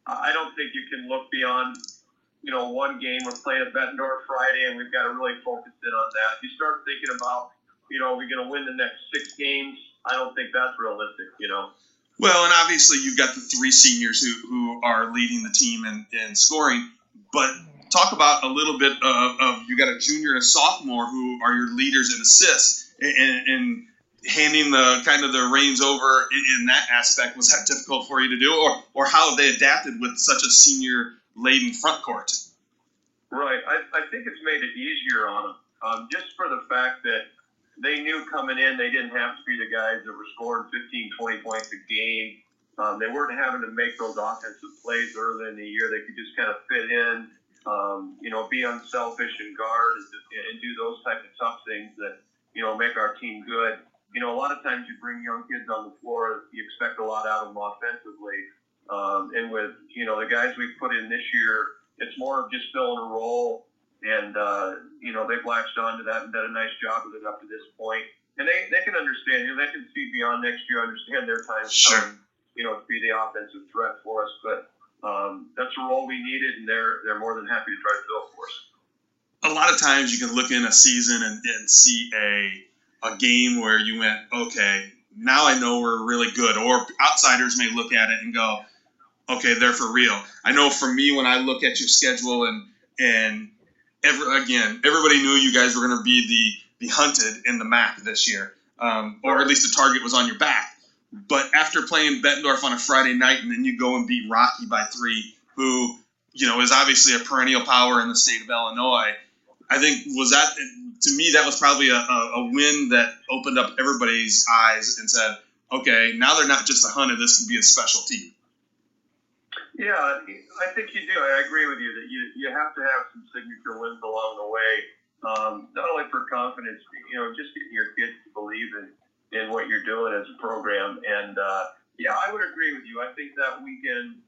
I don't think you can look beyond one game. We're playing at Bettendorf Friday, and we've got to really focus in on that. If you start thinking about, we're going to win the next 6 games, I don't think that's realistic, Well, and obviously you've got the 3 seniors who are leading the team in scoring, but talk about a little bit of you got a junior and a sophomore who are your leaders in assists, and handing the kind of the reins over in that aspect. Was that difficult for you to do, or how have they adapted with such a senior-laden front court? Right. I think it's made it easier on them, just for the fact that they knew coming in they didn't have to be the guys that were scoring 15, 20 points a game. They weren't having to make those offensive plays early in the year. They could just kind of fit in, be unselfish and guard and do those type of tough things that, make our team good. A lot of times you bring young kids on the floor, you expect a lot out of them offensively. And with, the guys we've put in this year, it's more of just filling a role. And, they've latched on to that and done a nice job with it up to this point. And they can understand, they can see beyond next year, understand their time coming, to be the offensive threat for us. But that's a role we needed, and they're more than happy to try to fill it for us. A lot of times you can look in a season and see a game where you went, okay, now I know we're really good. Or outsiders may look at it and go, okay, they're for real. I know for me, when I look at your schedule and everybody knew you guys were going to be the hunted in the MAC this year, or at least the target was on your back. But after playing Bettendorf on a Friday night and then you go and beat Rocky by 3, who is obviously a perennial power in the state of Illinois, I think to me that was probably a win that opened up everybody's eyes and said, okay, now they're not just a hunted, this can be a special team. Yeah, I think you do. I agree with you that you have to have some signature wins along the way, not only for confidence, just getting your kids to believe in what you're doing as a program. And, I would agree with you. I think that weekend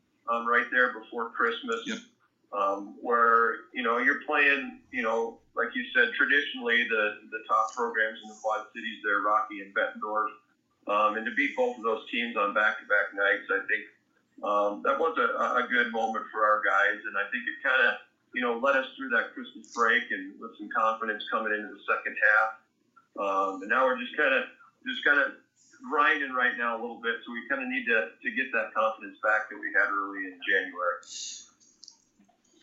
right there before Christmas, yep. Where, you're playing, like you said, traditionally the top programs in the Quad Cities there, Rocky and Bettendorf, and to beat both of those teams on back-to-back nights, I think, that was a good moment for our guys, and I think it kind of, led us through that Christmas break and with some confidence coming into the second half. And now we're just kind of grinding right now a little bit, so we kind of need to get that confidence back that we had early in January.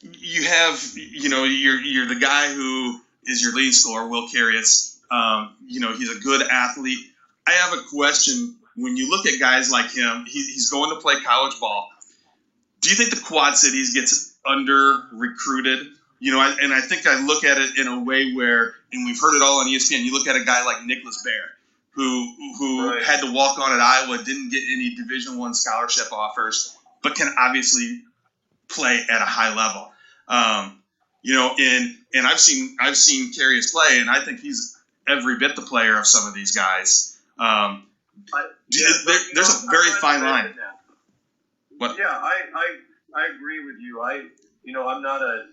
You have, you're the guy who is your lead scorer, Will Carius. He's a good athlete. I have a question. When you look at guys like him, he's going to play college ball. Do you think the Quad Cities gets under-recruited? I think I look at it in a way where, and we've heard it all on ESPN, you look at a guy like Nicholas Baer, who right. had to walk on at Iowa, didn't get any Division I scholarship offers, but can obviously play at a high level. And I've seen Carius play, and I think he's every bit the player of some of these guys. There's a very fine line. What? Yeah, I agree with you. I'm not a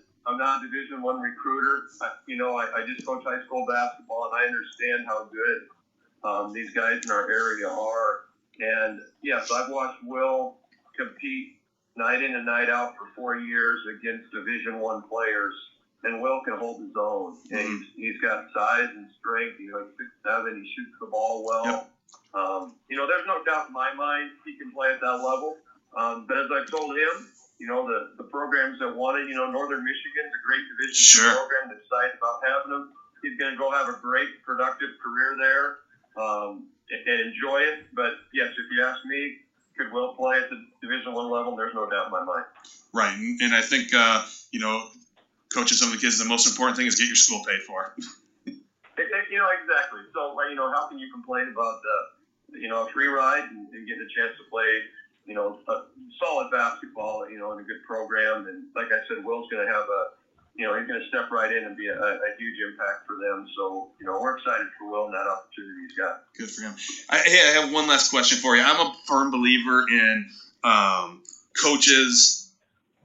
Division I recruiter. I just coach high school basketball, and I understand how good these guys in our area are. And yes, I've watched Will compete night in and night out for 4 years against Division I players, and Will can hold his own. And he's got size and strength. He's 6'7". He shoots the ball well. Yep. There's no doubt in my mind he can play at that level. But as I told him, the programs that want it, Northern Michigan's a great Division II program that's excited about having him. He's going to go have a great, productive career there and enjoy it. But, yes, if you ask me, could Will play at the Division I level? There's no doubt in my mind. Right. And I think, coaching some of the kids, the most important thing is get your school paid for. Exactly. So, how can you complain about a free ride and getting a chance to play, a solid basketball, in a good program. And like I said, Will's going to have he's going to step right in and be a huge impact for them. So, we're excited for Will and that opportunity he's got. Good for him. I have one last question for you. I'm a firm believer in coaches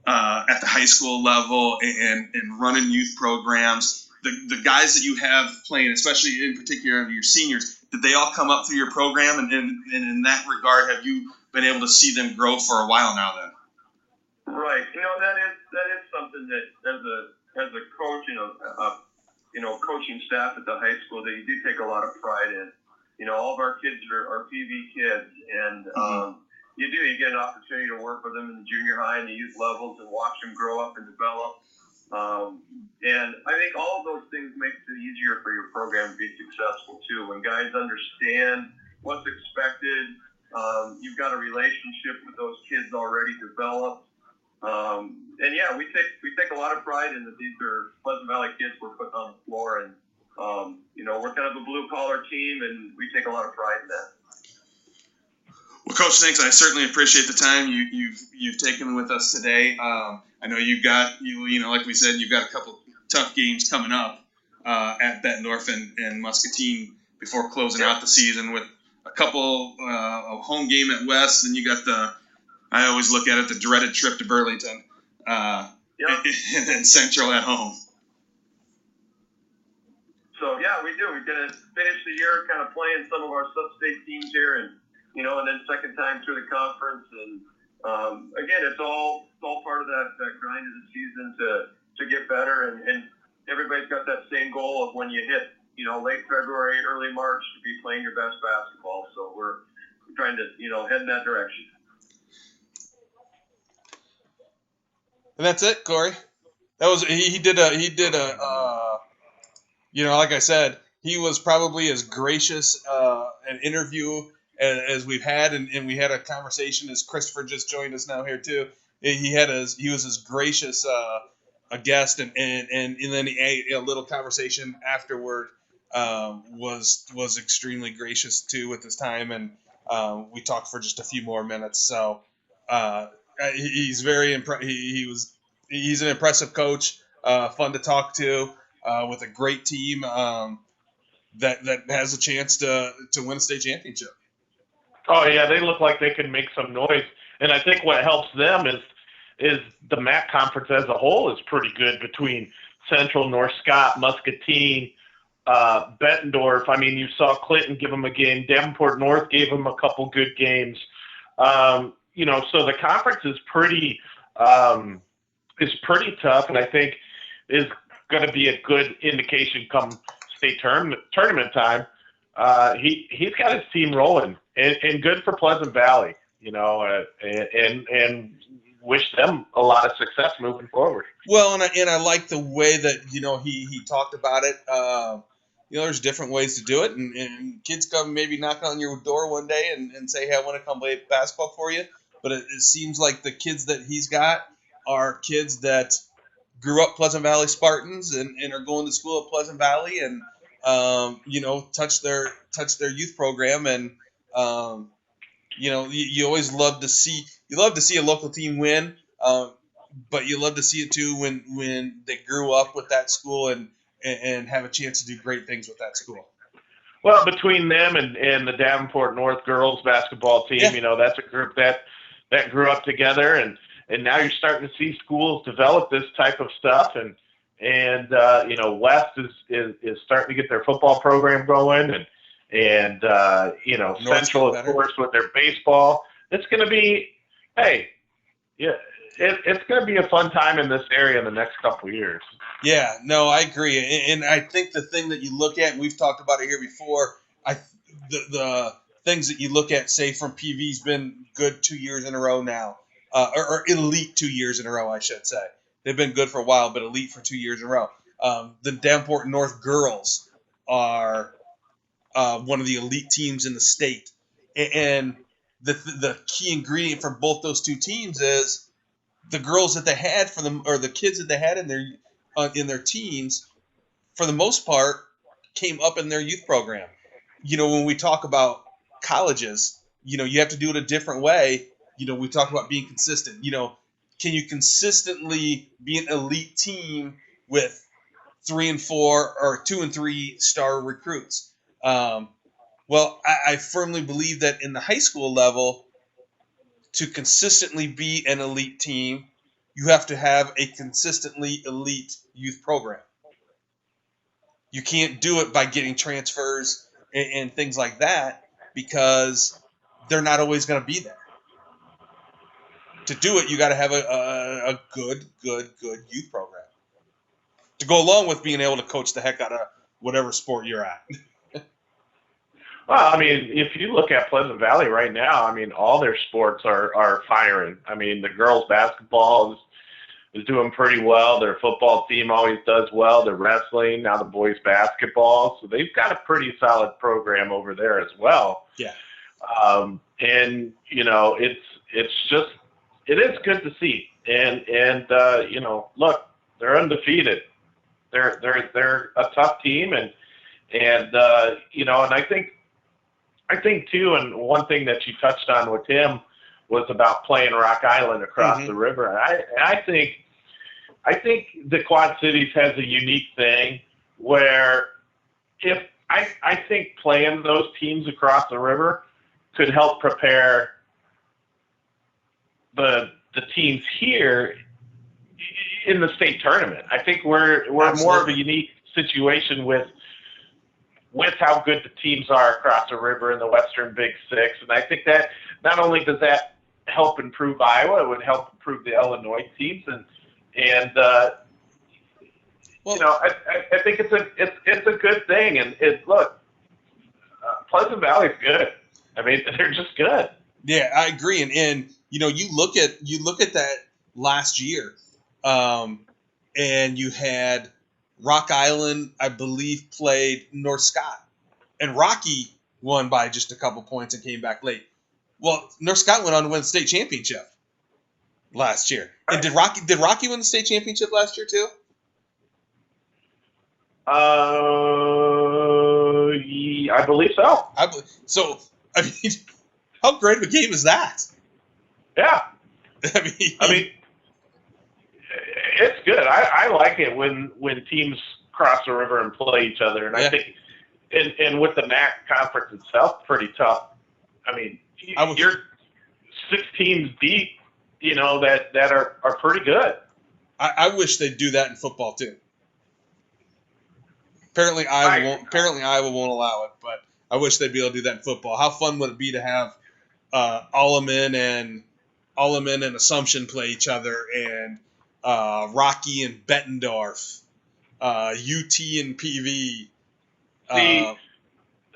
at the high school level and running youth programs. The guys that you have playing, especially in particular your seniors, did they all come up through your program? And in that regard, have you been able to see them grow for a while now then? Right. That is something that as a coach, coaching staff at the high school that you do take a lot of pride in. All of our kids are PV kids, and you get an opportunity to work with them in the junior high and the youth levels and watch them grow up and develop. And I think all of those things make it easier for your program to be successful too. When guys understand what's expected, you've got a relationship with those kids already developed. And yeah, we take a lot of pride in that these are Pleasant Valley kids we're putting on the floor, and we're kind of a blue collar team, and we take a lot of pride in that. Well, Coach, thanks. I certainly appreciate the time you've taken with us today. I know you've got like we said, you've got a couple tough games coming up at Bettendorf and Muscatine before closing out the season with a couple a home game at West, and you got I always look at it, the dreaded trip to Burlington, and then Central at home. So yeah, we do. We're gonna finish the year kind of playing some of our sub-state teams here, and then second time through the conference, and again, it's all part of that grind of the season to get better, and everybody's got that same goal of when you hit late February, early March to be playing your best basketball. So we're trying to head in that direction. And that's it, Corey. That was he did a like I said, he was probably as gracious an interview as we've had, and we had a conversation as Christopher just joined us now here too. He was as gracious a guest, and then a little conversation afterward was extremely gracious too with his time, and we talked for just a few more minutes. So he's very he's an impressive coach, fun to talk to, with a great team that has a chance to win a state championship. Oh yeah, they look like they can make some noise, and I think what helps them is the MAC conference as a whole is pretty good between Central, North Scott, Muscatine, Bettendorf. I mean, you saw Clinton give them a game. Davenport North gave them a couple good games. So the conference is pretty tough, and I think is going to be a good indication come state tournament time. He's got his team rolling, and good for Pleasant Valley, and wish them a lot of success moving forward. Well, and I like the way that he talked about it. There's different ways to do it, and kids come maybe knock on your door one day and say, hey, I want to come play basketball for you. But it seems like the kids that he's got are kids that grew up Pleasant Valley Spartans and are going to school at Pleasant Valley and touch their youth program, and you always love to see a local team win, but you love to see it too when they grew up with that school and have a chance to do great things with that school. Well, between them and the Davenport North girls basketball team, that's a group that grew up together, and now you're starting to see schools develop this type of stuff, and West is starting to get their football program going, and Central, of course, with their baseball. It's going to be, hey, yeah, it's going to be a fun time in this area in the next couple of years. Yeah, no, I agree, and I think the thing that you look at, and we've talked about it here before, the things that you look at, say, from PV's been good 2 years in a row now, or elite 2 years in a row, I should say. They've been good for a while, but elite for 2 years in a row. The Davenport North girls are one of the elite teams in the state, and the key ingredient for both those two teams is the girls that they had for them, or the kids that they had in their teens, for the most part, came up in their youth program. When we talk about colleges, you have to do it a different way. We talk about being consistent. Can you consistently be an elite team with 3 and 4 or 2 and 3 star recruits? Well, I firmly believe that in the high school level, to consistently be an elite team, you have to have a consistently elite youth program. You can't do it by getting transfers and things like that, because they're not always going to be there. To do it, you got to have a good youth program to go along with being able to coach the heck out of whatever sport you're at. Well, I mean, if you look at Pleasant Valley right now, I mean, all their sports are firing. I mean, the girls' basketball is doing pretty well. Their football team always does well. Their wrestling, now the boys' basketball. So they've got a pretty solid program over there as well. Yeah. And it is good to see. And look, they're undefeated. They're a tough team, and I think too, and one thing that you touched on with him was about playing Rock Island across the river. And I think the Quad Cities has a unique thing where I think playing those teams across the river could help prepare the teams here in the state tournament. I think we're Absolutely. more of a unique situation with how good the teams are across the river in the Western Big Six. And I think that not only does that help improve Iowa, it would help improve the Illinois teams. I think it's a good thing. And Pleasant Valley's good. I mean, they're just good. Yeah, I agree. And you look at that last year, and you had Rock Island, I believe, played North Scott, and Rocky won by just a couple points and came back late. Well, North Scott went on to win the state championship last year. And did Rocky win the state championship last year too? I believe so. I mean, how great of a game is that? Yeah. I mean, it's good. I like it when teams cross the river and play each other. And I think, and with the MAC conference itself, pretty tough. I mean, you're 6 teams deep, that are pretty good. I wish they'd do that in football too. Apparently Iowa won't allow it, but I wish they'd be able to do that in football. How fun would it be to have Alleman and Assumption play each other, and Rocky and Bettendorf, UT and PV.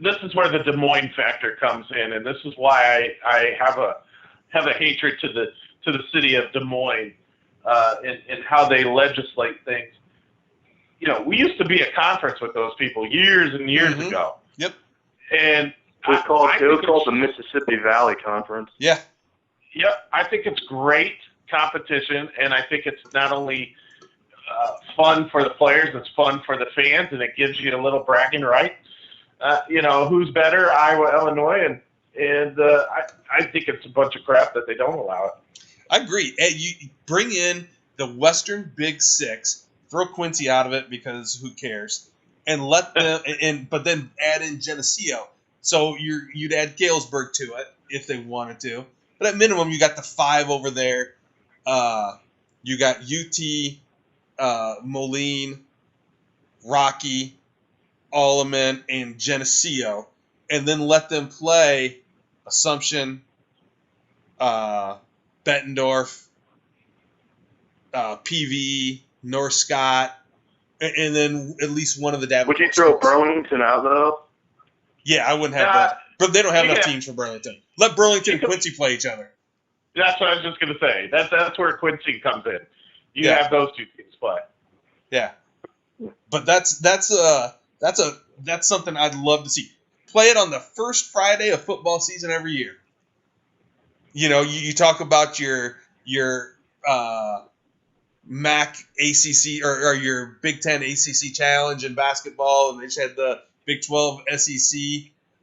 This is where the Des Moines factor comes in, and this is why I have a hatred to the city of Des Moines and how they legislate things. We used to be a conference with those people years and years ago. Yep. And it was called the Mississippi Valley Conference. Yeah. Yep. I think it's great competition, and I think it's not only fun for the players, it's fun for the fans, and it gives you a little bragging right. Who's better, Iowa, Illinois, and I think it's a bunch of crap that they don't allow it. I agree. You bring in the Western Big Six, throw Quincy out of it because who cares, and let them but then add in Geneseo. So you'd add Galesburg to it if they wanted to, but at minimum you got the 5 over there. You got UT, Moline, Rocky, Alleman, and Geneseo, and then let them play Assumption, Bettendorf, PV, North Scott, and then at least one of the Davenport. Would you throw schools. Burlington out though? Yeah, I wouldn't have but they don't have enough teams for Burlington. Let Burlington and Quincy play each other. That's what I was just going to say. That's where Quincy comes in. You have those two teams play. Yeah, but that's something I'd love to see. Play it on the first Friday of football season every year. You know, you talk about your MAC ACC or your Big Ten ACC challenge in basketball, and they just had the Big 12 SEC.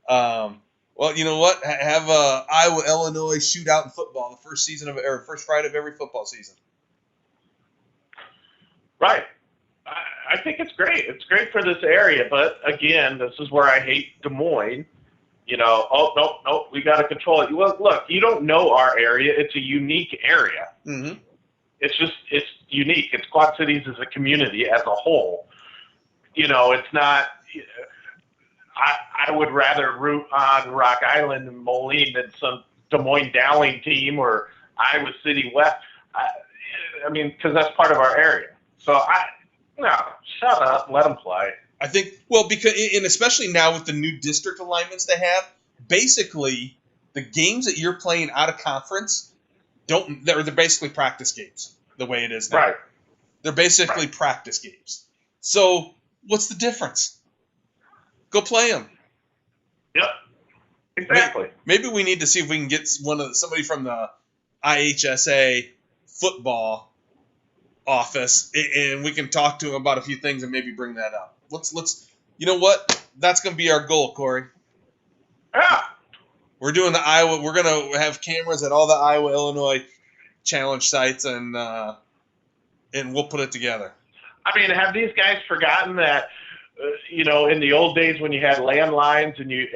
Well, you know what? Have Iowa Illinois shootout in football the first Friday of every football season. Right. I think it's great. It's great for this area, but again, this is where I hate Des Moines. You know, nope, we got to control it. Well, look, you don't know our area. It's a unique area. Mm-hmm. It's unique. It's Quad Cities as a community as a whole. You know, it's not. I would rather root on Rock Island and Moline than some Des Moines Dowling team or Iowa City West. I mean, because that's part of our area. So shut up, let them play. I think, because, and especially now with the new district alignments they have, basically the games that you're playing out of conference they're basically practice games the way it is now. Right. They're basically practice games. So what's the difference? Go play them. Yep. Exactly. Maybe we need to see if we can get somebody from the IHSA football office, and we can talk to him about a few things and maybe bring that up. Let's. You know what? That's going to be our goal, Corey. Yeah. We're doing the Iowa. We're going to have cameras at all the Iowa Illinois challenge sites, and we'll put it together. I mean, have these guys forgotten that? You know, in the old days when you had landlines and you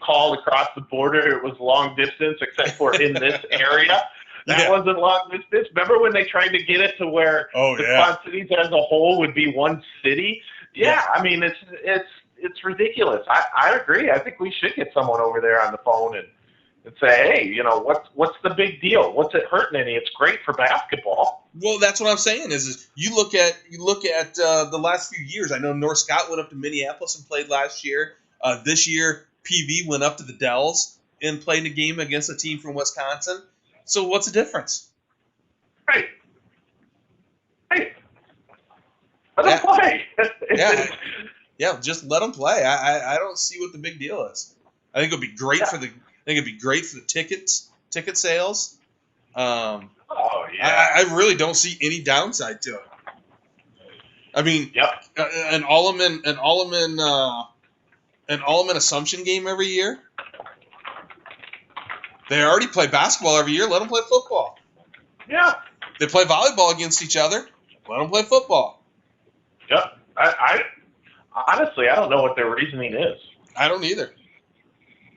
called across the border, it was long distance, except for in this area. That wasn't long distance. Remember when they tried to get it to where the Quad Cities as a whole would be one city? Yeah. I mean, it's ridiculous. I agree. I think we should get someone over there on the phone and say, hey, you know, what's the big deal? What's it hurting any? It's great for basketball. Well, that's what I'm saying is you look at the last few years. I know North Scott went up to Minneapolis and played last year. This year, PV went up to the Dells and played a game against a team from Wisconsin. So what's the difference? Right. Let them play. Just let them play. I don't see what the big deal is. I think it would be great for the ticket sales. I really don't see any downside to it. I mean, an Alleman Assumption game every year. They already play basketball every year. Let them play football. Yeah. They play volleyball against each other. Let them play football. Yep. I honestly, I don't know what their reasoning is. I don't either.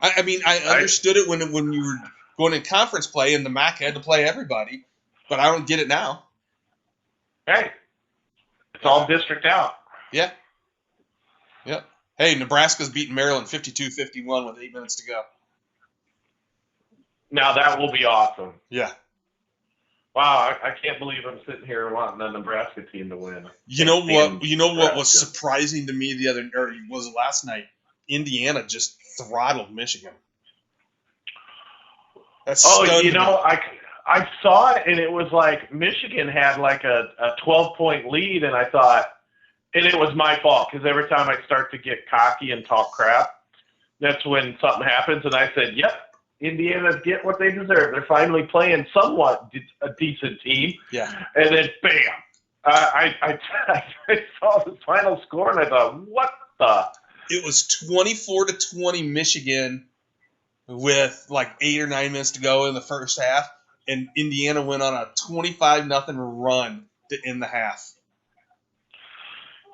I mean, I understood it when you were going in conference play and the MAC had to play everybody, but I don't get it now. Hey, it's all district out. Yeah. Yep. Hey, Nebraska's beating Maryland 52-51 with 8 minutes to go. Now that will be awesome. Yeah. Wow, I can't believe I'm sitting here wanting the Nebraska team to win. You know what was surprising to me last night? Indiana just throttled Michigan. That's stunning. You know, I saw it, and it was like Michigan had like a 12-point lead, and I thought, and it was my fault, because every time I start to get cocky and talk crap, that's when something happens, and I said, yep, Indiana's get what they deserve. They're finally playing somewhat a decent team. Yeah. And then, bam. I saw the final score, and I thought, what the? It was 24-20 Michigan with like 8 or 9 minutes to go in the first half, and Indiana went on a 25-0 run to end the half.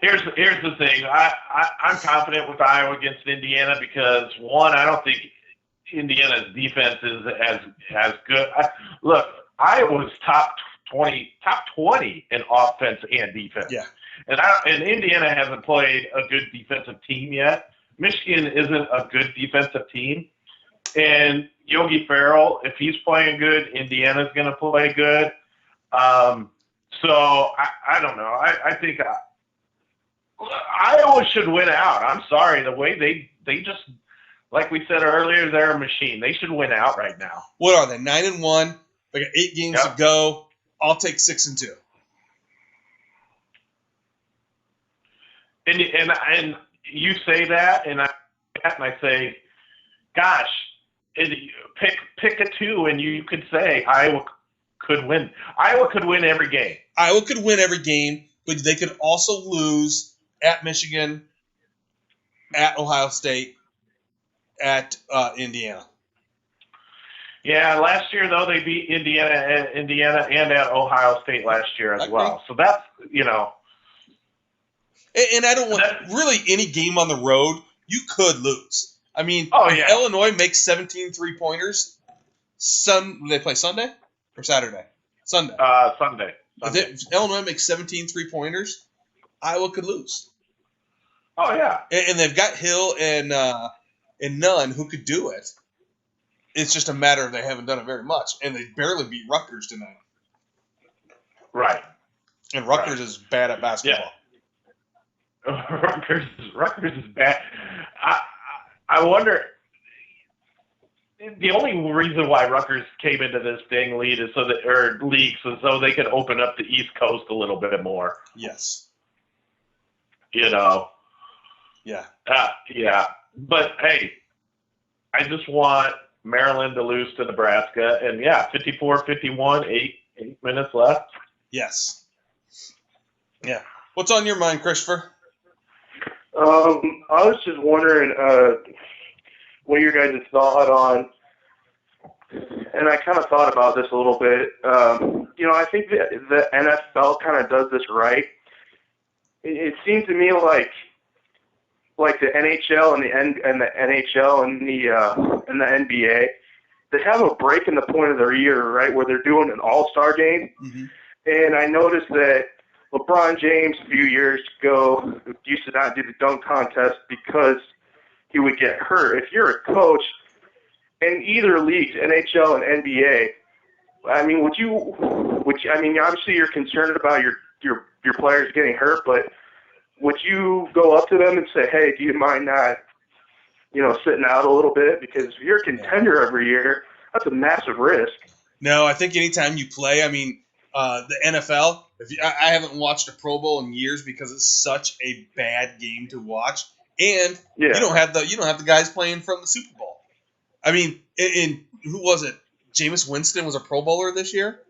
Here's the thing. I'm confident with Iowa against Indiana because, one, I don't think Indiana's defense is as good. Look, Iowa's top 20 in offense and defense. Yeah. And Indiana hasn't played a good defensive team yet. Michigan isn't a good defensive team. And Yogi Ferrell, if he's playing good, Indiana's going to play good. So I don't know. I think Iowa should win out. I'm sorry. The way they just, like we said earlier, they're a machine. They should win out right now. What are they? 9-1. They got 8 games to go. I'll take 6-2. And you say that, and I say, gosh, pick a 2, and you could say Iowa could win. Iowa could win every game. Iowa could win every game, but they could also lose at Michigan, at Ohio State, at Indiana. Yeah, last year though they beat Indiana and at Ohio State last year as well. So that's And I don't want really any game on the road you could lose. I mean, Illinois makes 17 3-pointers. They play Sunday or Saturday? Sunday. Sunday. If Illinois makes 17 3-pointers, Iowa could lose. Oh yeah. And they've got Hill and Nunn who could do it. It's just a matter of they haven't done it very much, and they barely beat Rutgers tonight. Right. And Rutgers is bad at basketball. Yeah. Rutgers is bad. I wonder. The only reason why Rutgers came into this dang league is so they could open up the East Coast a little bit more. Yes. Yeah. Yeah. But hey, I just want Maryland to lose to Nebraska, and 54-51, 8 minutes left. Yes. Yeah. What's on your mind, Christopher? I was just wondering what your guys' thought on, and I kind of thought about this a little bit. I think that the NFL kind of does this right. It seems to me like the NHL and the NHL and the NBA, they have a break in the point of their year, right, where they're doing an all-star game. Mm-hmm. And I noticed that LeBron James a few years ago used to not do the dunk contest because he would get hurt. If you're a coach in either leagues, NHL and NBA, I mean, obviously you're concerned about your players getting hurt, but would you go up to them and say, hey, do you mind not, sitting out a little bit? Because if you're a contender every year, that's a massive risk. No, I think anytime you play, the NFL, I haven't watched a Pro Bowl in years because it's such a bad game to watch. And you don't have the guys playing from the Super Bowl. I mean, who was it? Jameis Winston was a Pro Bowler this year.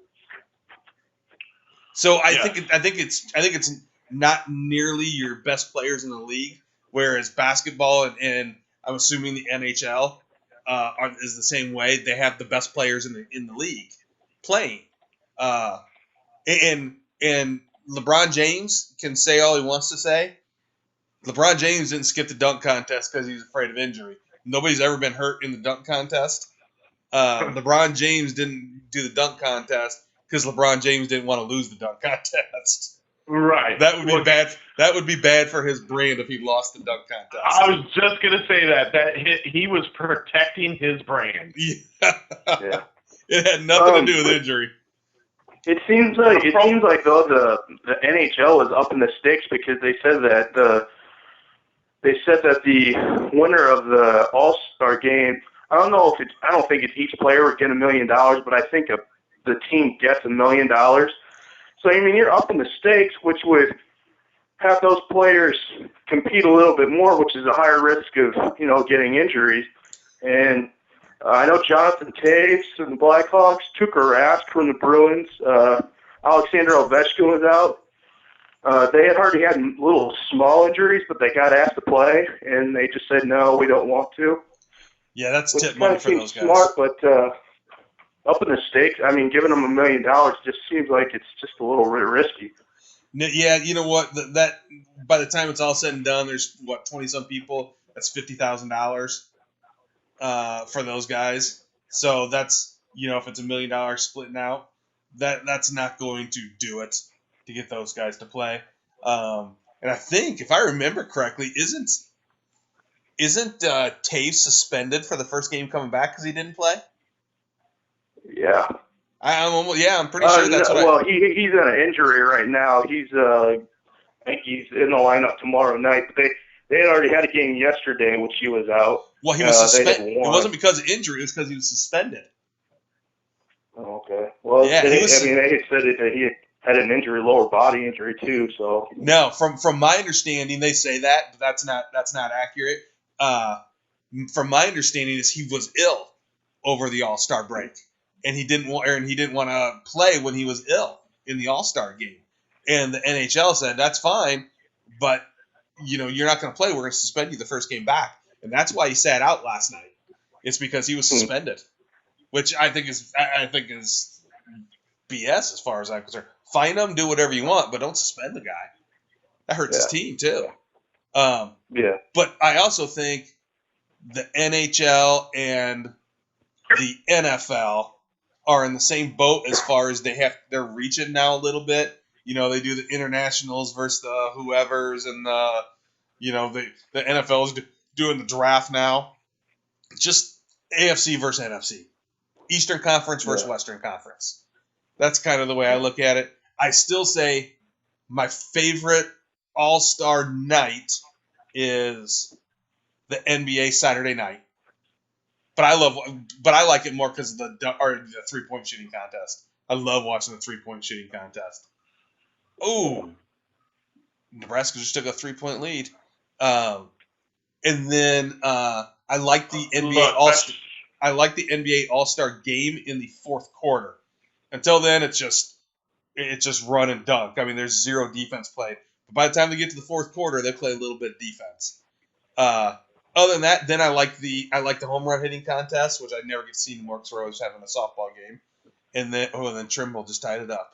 So I think it's not nearly your best players in the league, whereas basketball and I'm assuming the NHL is the same way. They have the best players in the league playing. And LeBron James can say all he wants to say. LeBron James didn't skip the dunk contest because he's afraid of injury. Nobody's ever been hurt in the dunk contest. LeBron James didn't do the dunk contest because LeBron James didn't want to lose the dunk contest. Right. That would be bad. That would be bad for his brand if he lost the dunk contest. I was just gonna say that he was protecting his brand. Yeah. It had nothing to do with injury. It seems like though the NHL was up in the sticks because they said that the winner of the All-Star game, I don't think it's each player would get $1 million, but I think the team gets $1 million. So you're up in the stakes, which would have those players compete a little bit more, which is a higher risk of getting injuries. And I know Jonathan Taves and the Blackhawks took a raft from the Bruins. Alexander Ovechkin was out. They had already had little small injuries, but they got asked to play, and they just said, no, we don't want to. Yeah, that's tip money for those guys. Smart, but up in the stakes, giving them $1 million just seems like it's just a little bit risky. Yeah, you know what? That by the time it's all said and done, there's 20-some people. That's $50,000 for those guys. So that's if it's $1 million splitting out, that's not going to do it to get those guys to play. And I think, if I remember correctly, isn't Isn't Taves suspended for the first game coming back because he didn't play? Yeah. I'm pretty sure that's what he's in an injury right now. I think he's in the lineup tomorrow night. But they had already had a game yesterday, which he was out. Well, he was suspended. It wasn't because of injury. It was because he was suspended. Oh, okay. Well, yeah, they had said that he had an injury, lower body injury too. So no, from my understanding, they say that, but that's not accurate. From my understanding, is he was ill over the All-Star break, and he didn't want to play when he was ill in the All-Star game. And the NHL said that's fine, but you're not going to play. We're going to suspend you the first game back, and that's why he sat out last night. It's because he was suspended, which I think is BS as far as I'm concerned. Fine him, do whatever you want, but don't suspend the guy. That hurts his team too. But I also think the NHL and the NFL are in the same boat as far as they're reaching now a little bit. They do the internationals versus the whoever's, and the NFL is doing the draft now. Just AFC versus NFC, Eastern Conference versus Western Conference. That's kind of the way I look at it. I still say my favorite All-Star night is the NBA Saturday night. But I like it more because of the 3-point shooting contest. I love watching the 3-point shooting contest. Oh, Nebraska just took a 3-point lead. And then I like the NBA All-Star game in the fourth quarter. Until then, it's just run and dunk. I mean, there's zero defense played. But by the time they get to the fourth quarter, they play a little bit of defense. Other than that, then I like the home run hitting contest, which I never get to see anymore because we're always having a softball game. And then Trimble just tied it up.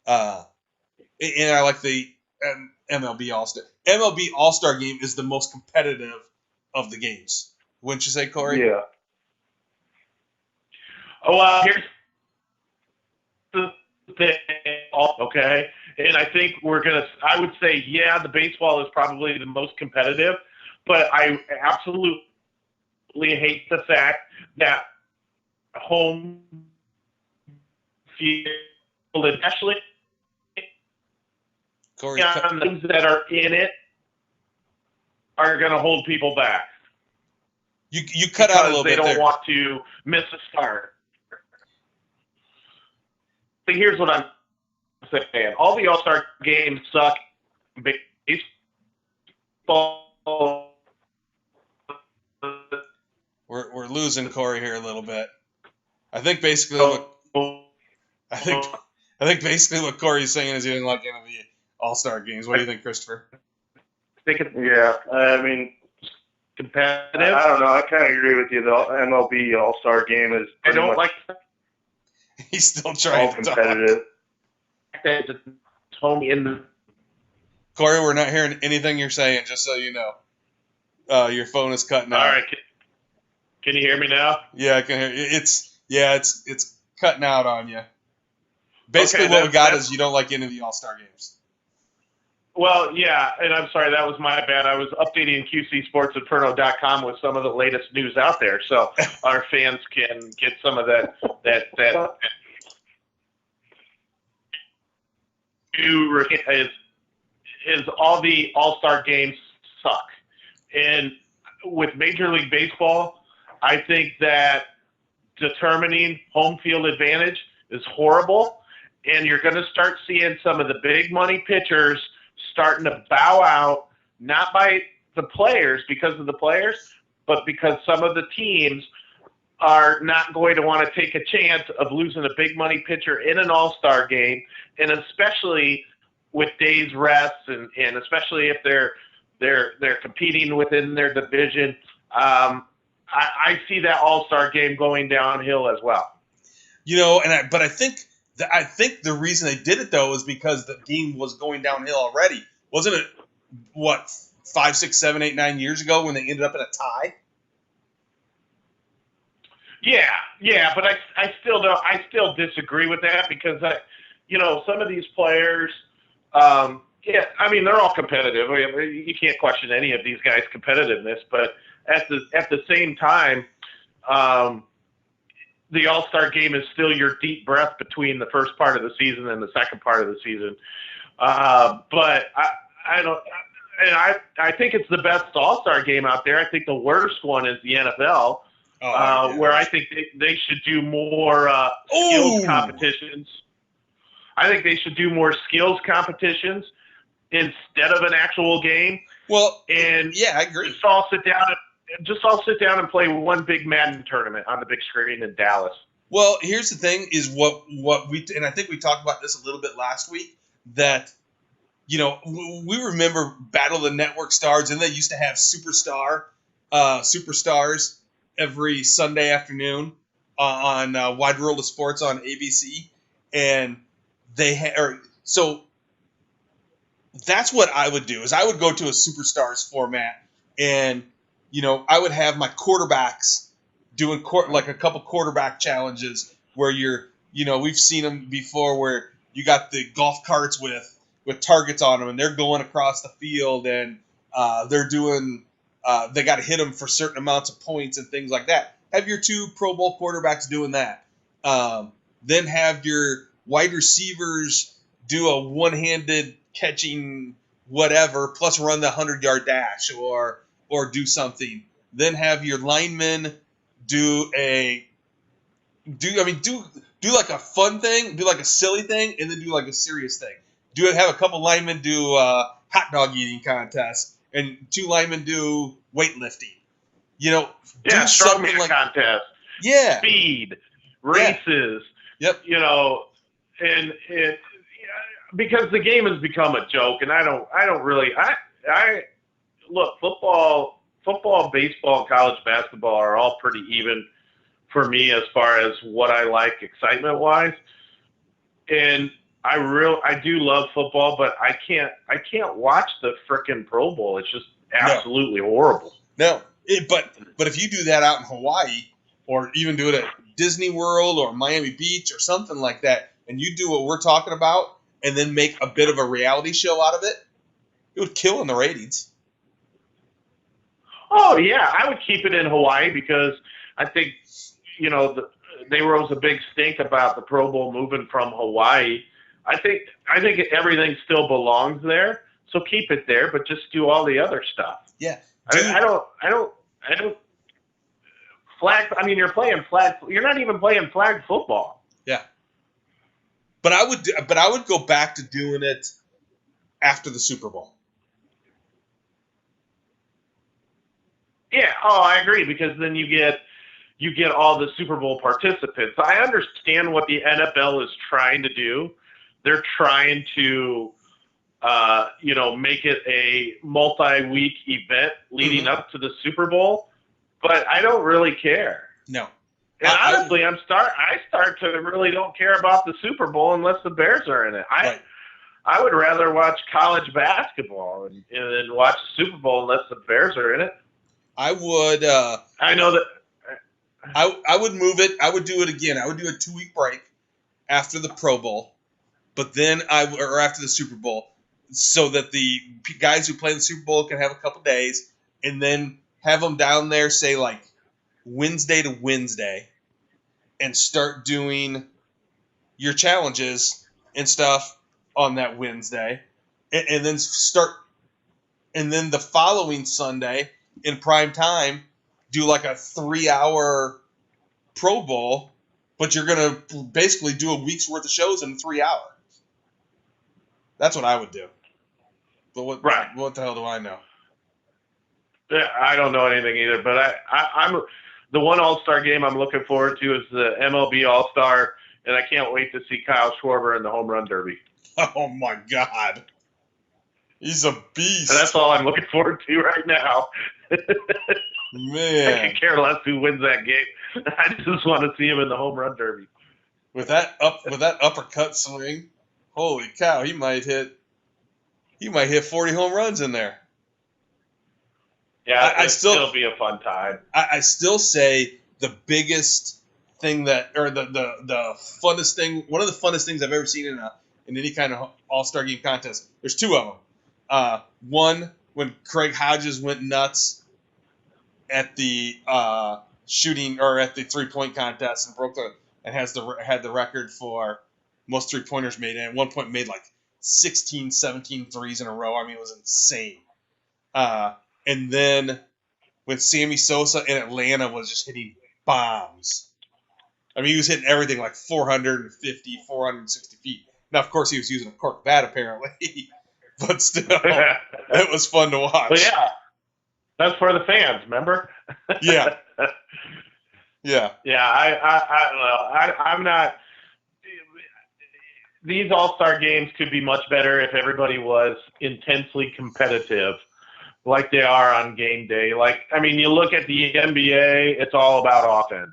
And I like the MLB All-Star. MLB All-Star game is the most competitive of the games. Wouldn't you say, Corey? Yeah. Oh, here's the thing. Okay. And I think I would say, the baseball is probably the most competitive, but I absolutely hate the fact that home field, especially things that are in it, are going to hold people back. You cut out a little bit there. They don't want to miss a start. So here's what I'm saying. All the All-Star games suck. Baseball. We're losing Corey here a little bit. I think basically what Corey's saying is he didn't like any of the All-Star games. What do you think, Christopher? I mean, competitive. I don't know. I kind of agree with you. The MLB All-Star game is. I don't like. He's still trying to competitive. It's home in the. Corey, we're not hearing anything you're saying. Just so you know, your phone is cutting out. All right, can you hear me now? Yeah, I can hear you. It's cutting out on you. Basically, what we got is you don't like any of the All-Star games. Well, yeah, and I'm sorry, that was my bad. I was updating QCSportsinferno.com with some of the latest news out there, so our fans can get some of that is all the All-Star games suck. And with Major League Baseball, I think that determining home field advantage is horrible, and you're going to start seeing some of the big money pitchers starting to bow out, not by the players, because of the players, but because some of the teams are not going to want to take a chance of losing a big money pitcher in an all-star game, and especially with days rest, and especially if they're competing within their division. I see that all-star game going downhill as well. But I think the reason they did it, though, is because the game was going downhill already. Wasn't it, 5, 6, 7, 8, 9 years ago when they ended up in a tie? Yeah, but I still disagree with that because, some of these players, they're all competitive. You can't question any of these guys' competitiveness, but at the same time, the All-Star game is still your deep breath between the first part of the season and the second part of the season. But I think it's the best All-Star game out there. I think the worst one is the NFL, where I think they should do more skills competitions. I think they should do more skills competitions instead of an actual game. Well, and yeah, I agree. Just all sit down and play one big Madden tournament on the big screen in Dallas. Well, here's the thing: is what we, and I think we talked about this a little bit last week, that we remember Battle of the Network Stars, and they used to have superstars every Sunday afternoon on Wide World of Sports on ABC, and so that's what I would do. Is I would go to a superstars format, and I would have my quarterbacks doing like a couple quarterback challenges where we've seen them before, where you got the golf carts with targets on them, and they're going across the field, and they're doing they got to hit them for certain amounts of points and things like that. Have your 2 Pro Bowl quarterbacks doing that. Then have your wide receivers do a one-handed catching whatever, plus run the 100-yard dash or do something. Then have your linemen do like a fun thing, do like a silly thing, and then do like a serious thing. Have a couple linemen do hot dog eating contest, and 2 linemen do weightlifting. Do something like contest. Yeah. Speed, races. Yeah. Yep. And because the game has become a joke, and I don't really look, football, baseball, and college basketball are all pretty even for me as far as what I like excitement wise. And I do love football, but I can't watch the frickin' Pro Bowl. It's just absolutely horrible. No, but if you do that out in Hawaii, or even do it at Disney World or Miami Beach or something like that, and you do what we're talking about, and then make a bit of a reality show out of it, it would kill in the ratings. Oh yeah, I would keep it in Hawaii because I think they rose a big stink about the Pro Bowl moving from Hawaii. I think everything still belongs there, so keep it there, but just do all the other stuff. Yeah, I don't flag. I mean, you're playing flag. You're not even playing flag football. Yeah, but I would go back to doing it after the Super Bowl. Yeah. Oh, I agree, because then you get all the Super Bowl participants. I understand what the NFL is trying to do. They're trying to, make it a multi-week event leading up to the Super Bowl, but I don't really care. No. And honestly, I start to really don't care about the Super Bowl unless the Bears are in it. I would rather watch college basketball and then watch the Super Bowl unless the Bears are in it. I would. I know that. I would move it. I would do it again. I would do a 2-week break after the Pro Bowl, but then or after the Super Bowl, so that the guys who play in the Super Bowl can have a couple days, and then have them down there, say like Wednesday to Wednesday, and start doing your challenges and stuff on that Wednesday, and then the following Sunday in prime time, do like a 3-hour Pro Bowl, but you're going to basically do a week's worth of shows in 3 hours. That's what I would do. But what the hell do I know? Yeah, I don't know anything either, but I'm the one All-Star game I'm looking forward to is the MLB All-Star, and I can't wait to see Kyle Schwarber in the home run derby. Oh, my God. He's a beast. And that's all I'm looking forward to right now. Man. I can care less who wins that game. I just want to see him in the home run derby. With that uppercut swing, holy cow, he might hit 40 home runs in there. Yeah, it'll be a fun time. I still say the biggest thing the funnest thing, one of the funnest things I've ever seen in any kind of All-Star game contest. There's 2 of them. One, when Craig Hodges went nuts at the shooting or at the 3-point contest and had the record for most 3-pointers made, and at one point made like 16, 17 threes in a row. I mean, it was insane. And then when Sammy Sosa in Atlanta was just hitting bombs. I mean, he was hitting everything like 450, 460 feet. Now, of course, he was using a cork bat, apparently. But still, it was fun to watch. But yeah, that's for the fans, remember? Yeah. Yeah. Yeah, I don't know. I'm not – these all-star games could be much better if everybody was intensely competitive like they are on game day. Like, I mean, you look at the NBA, it's all about offense.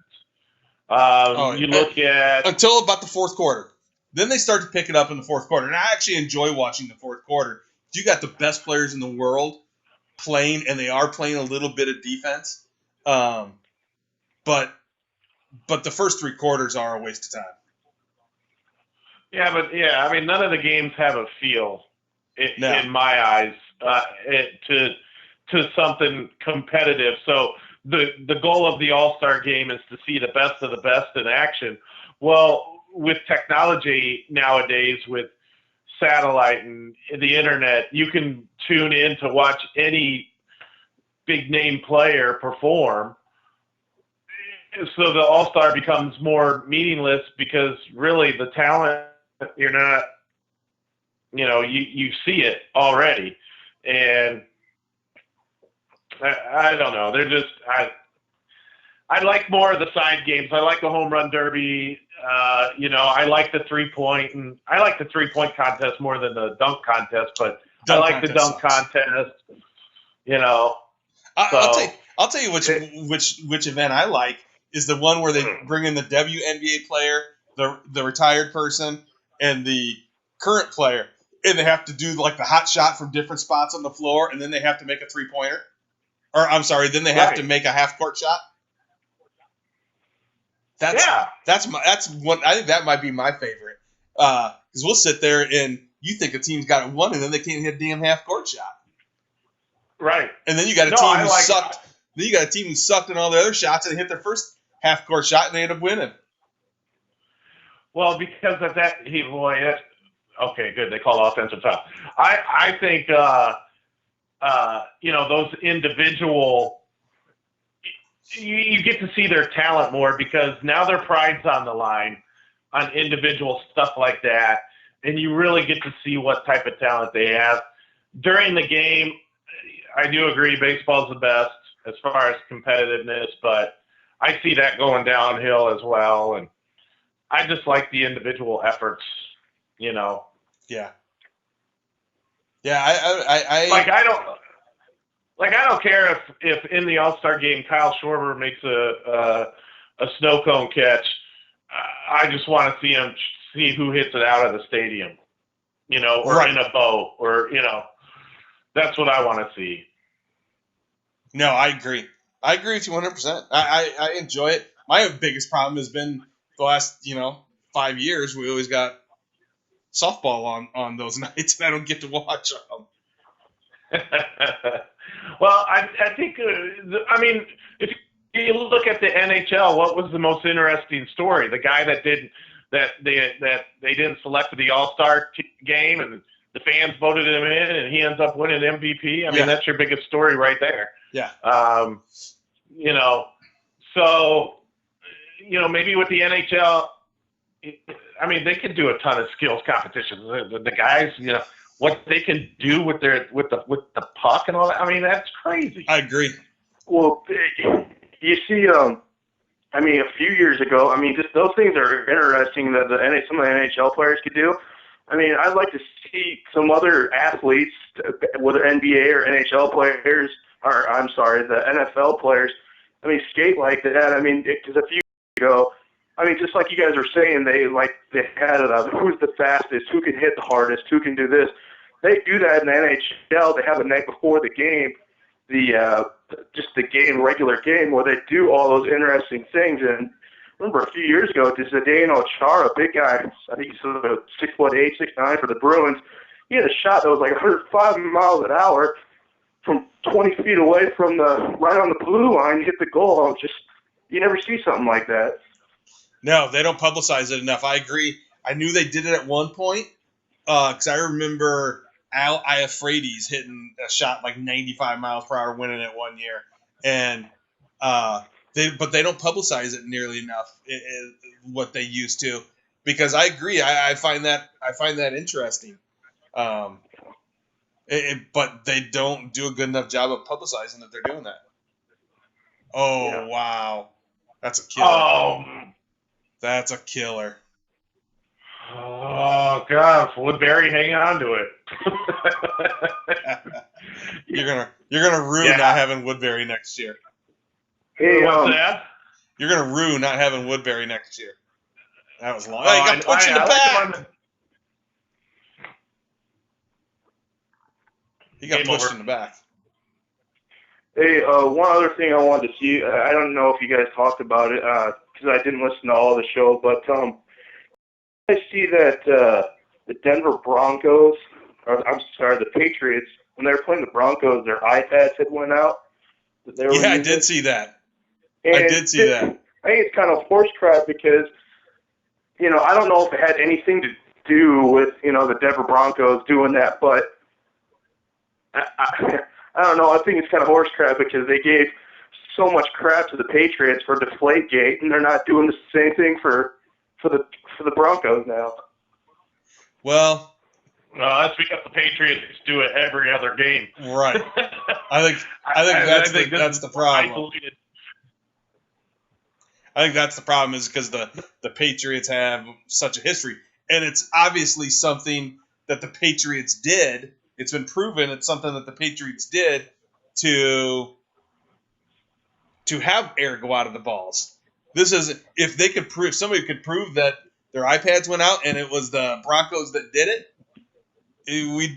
You look at – until about the fourth quarter. Then they start to pick it up in the fourth quarter. And I actually enjoy watching the fourth quarter. You got the best players in the world playing, and they are playing a little bit of defense. But the first 3 quarters are a waste of time. Yeah, I mean, none of the games have a feel in my eyes to something competitive. So the goal of the All-Star game is to see the best of the best in action. Well, with technology nowadays, with satellite and the internet, you can tune in to watch any big name player perform. So the All-Star becomes more meaningless because really the talent, you're not, you see it already. And I don't know. They're just, I like more of the side games. I like the home run derby. I like the 3-point, and I like the 3-point contest more than the dunk contest, but I like the dunk contest, I'll tell you which event I like is the one where they bring in the WNBA player, the retired person, and the current player, and they have to do like the hot shot from different spots on the floor, and then they have to make a 3-pointer. Or I'm sorry, then they have to make a half-court shot. That's one. I think that might be my favorite because we'll sit there and you think a team's got it won, and then they can't hit a damn half-court shot. Right. And then you got a team who sucked. Then you got a team who sucked in all the other shots and hit their first half-court shot, and they end up winning. Well, because of that, okay, good. They call offensive foul. I think those individual. You get to see their talent more because now their pride's on the line on individual stuff like that, and you really get to see what type of talent they have. During the game, I do agree baseball's the best as far as competitiveness, but I see that going downhill as well, and I just like the individual efforts, Yeah. Yeah, I don't care if in the All-Star game Kyle Schwarber makes a snow cone catch. I just want to see who hits it out of the stadium, or in a bow, or that's what I want to see. No, I agree. I agree with you 100%. I enjoy it. My biggest problem has been the last 5 years. We always got softball on those nights, and I don't get to watch them. Well, I think, if you look at the NHL, what was the most interesting story? The guy that they didn't select for the All-Star game, and the fans voted him in, and he ends up winning MVP. I mean, that's your biggest story right there. Yeah. So, maybe with the NHL, they could do a ton of skills competitions. The guys, what they can do with the puck and all that. That's crazy. I agree. Well, you see, a few years ago, just those things are interesting that some of the NHL players could do. I'd like to see some other athletes, whether NBA or NHL players, or I'm sorry, the NFL players, skate like that. Because a few years ago, just like you guys were saying, they had who's the fastest, who can hit the hardest, who can do this. They do that in the NHL. They have a night before the game, regular game, where they do all those interesting things. And remember a few years ago, Zdeno Chara, big guy, I think he's 6'8", 6'9" for the Bruins. He had a shot that was like 105 miles an hour from 20 feet away from right on the blue line, hit the goal. You never see something like that. No, they don't publicize it enough. I agree. I knew they did it at one point because I remember Al Iafrades hitting a shot like 95 miles per hour, winning it one year, and but they don't publicize it nearly enough. What they used to, because I agree. I find that interesting. But they don't do a good enough job of publicizing that they're doing that. Oh, yeah. Wow. That's a killer. That's a killer. Oh, God. Woodbury, hang on to it. You're gonna ruin not having Woodbury next year. Hey, what's that? You're gonna ruin not having Woodbury next year. That was long. He got punched in the back. He got pushed in the back. Hey, one other thing I wanted to see. I don't know if you guys talked about it because I didn't listen to all of the show, but I see that the Denver Broncos, the Patriots, when they were playing the Broncos, their iPads had went out. I did see that. I did see that. I think it's kind of horse crap because, I don't know if it had anything to do with, the Denver Broncos doing that, but I don't know. I think it's kind of horse crap because they gave so much crap to the Patriots for Deflategate, and they're not doing the same thing for the Broncos now. Well, that's because the Patriots do it every other game. Right. I think that's the problem. Isolated. I think that's the problem is because the Patriots have such a history, and it's obviously something that the Patriots did. It's been proven it's something that the Patriots did to have air go out of the balls. This is if somebody could prove that their iPads went out and it was the Broncos that did it, then we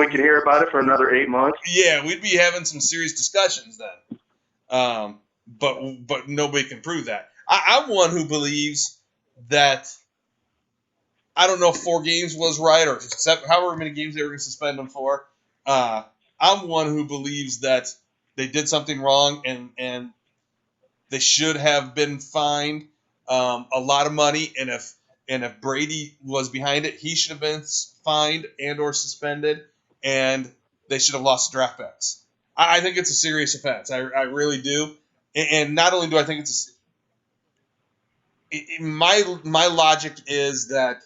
could hear about it for another 8 months. Yeah, we'd be having some serious discussions then. But nobody can prove that. I'm one who believes that. I don't know if 4 games was right or however many games they were going to suspend them for. I'm one who believes that they did something wrong and they should have been fined a lot of money. And if Brady was behind it, he should have been fined and or suspended, and they should have lost draft picks. I think it's a serious offense. I really do. And not only do I think my logic is that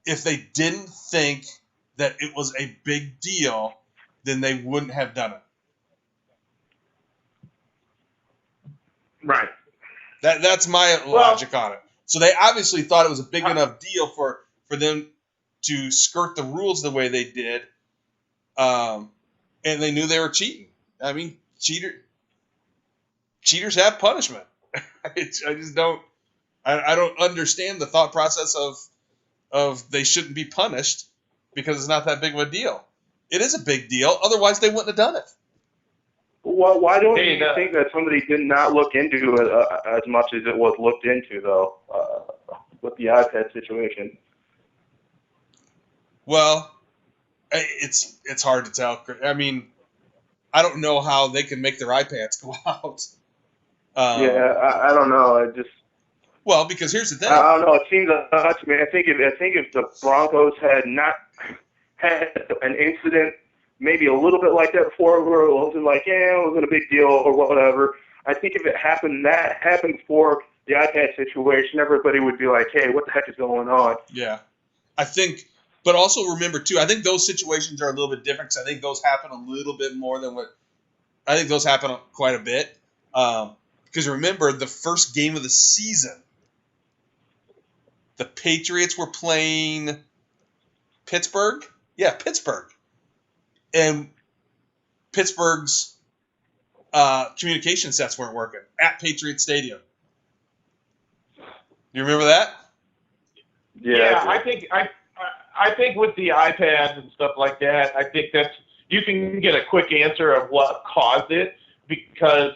if they didn't think that it was a big deal, then they wouldn't have done it. Right. That's my logic on it. So they obviously thought it was a big enough deal for them to skirt the rules the way they did, and they knew they were cheating. I mean, cheaters have punishment. I just don't. I don't understand the thought process of they shouldn't be punished because it's not that big of a deal. It is a big deal. Otherwise, they wouldn't have done it. Well, why don't you think that somebody did not look into it as much as it was looked into, though, with the iPad situation? Well, it's hard to tell. I mean, I don't know how they can make their iPads go out. I don't know. Well, because here's the thing. I don't know. It seems odd to me. I think if the Broncos had not had an incident, maybe a little bit like that before, where it wasn't like, it wasn't a big deal or whatever. I think if it happened for the iPad situation, everybody would be like, hey, what the heck is going on? Yeah. I think, but also remember, too, I think those situations are a little bit different because I think those happen a little bit more than I think those happen quite a bit. Because remember, the first game of the season, the Patriots were playing Pittsburgh. Yeah, Pittsburgh. And Pittsburgh's communication sets weren't working at Patriot Stadium. You remember that? Yeah, I think with the iPads and stuff like that, I think you can get a quick answer of what caused it because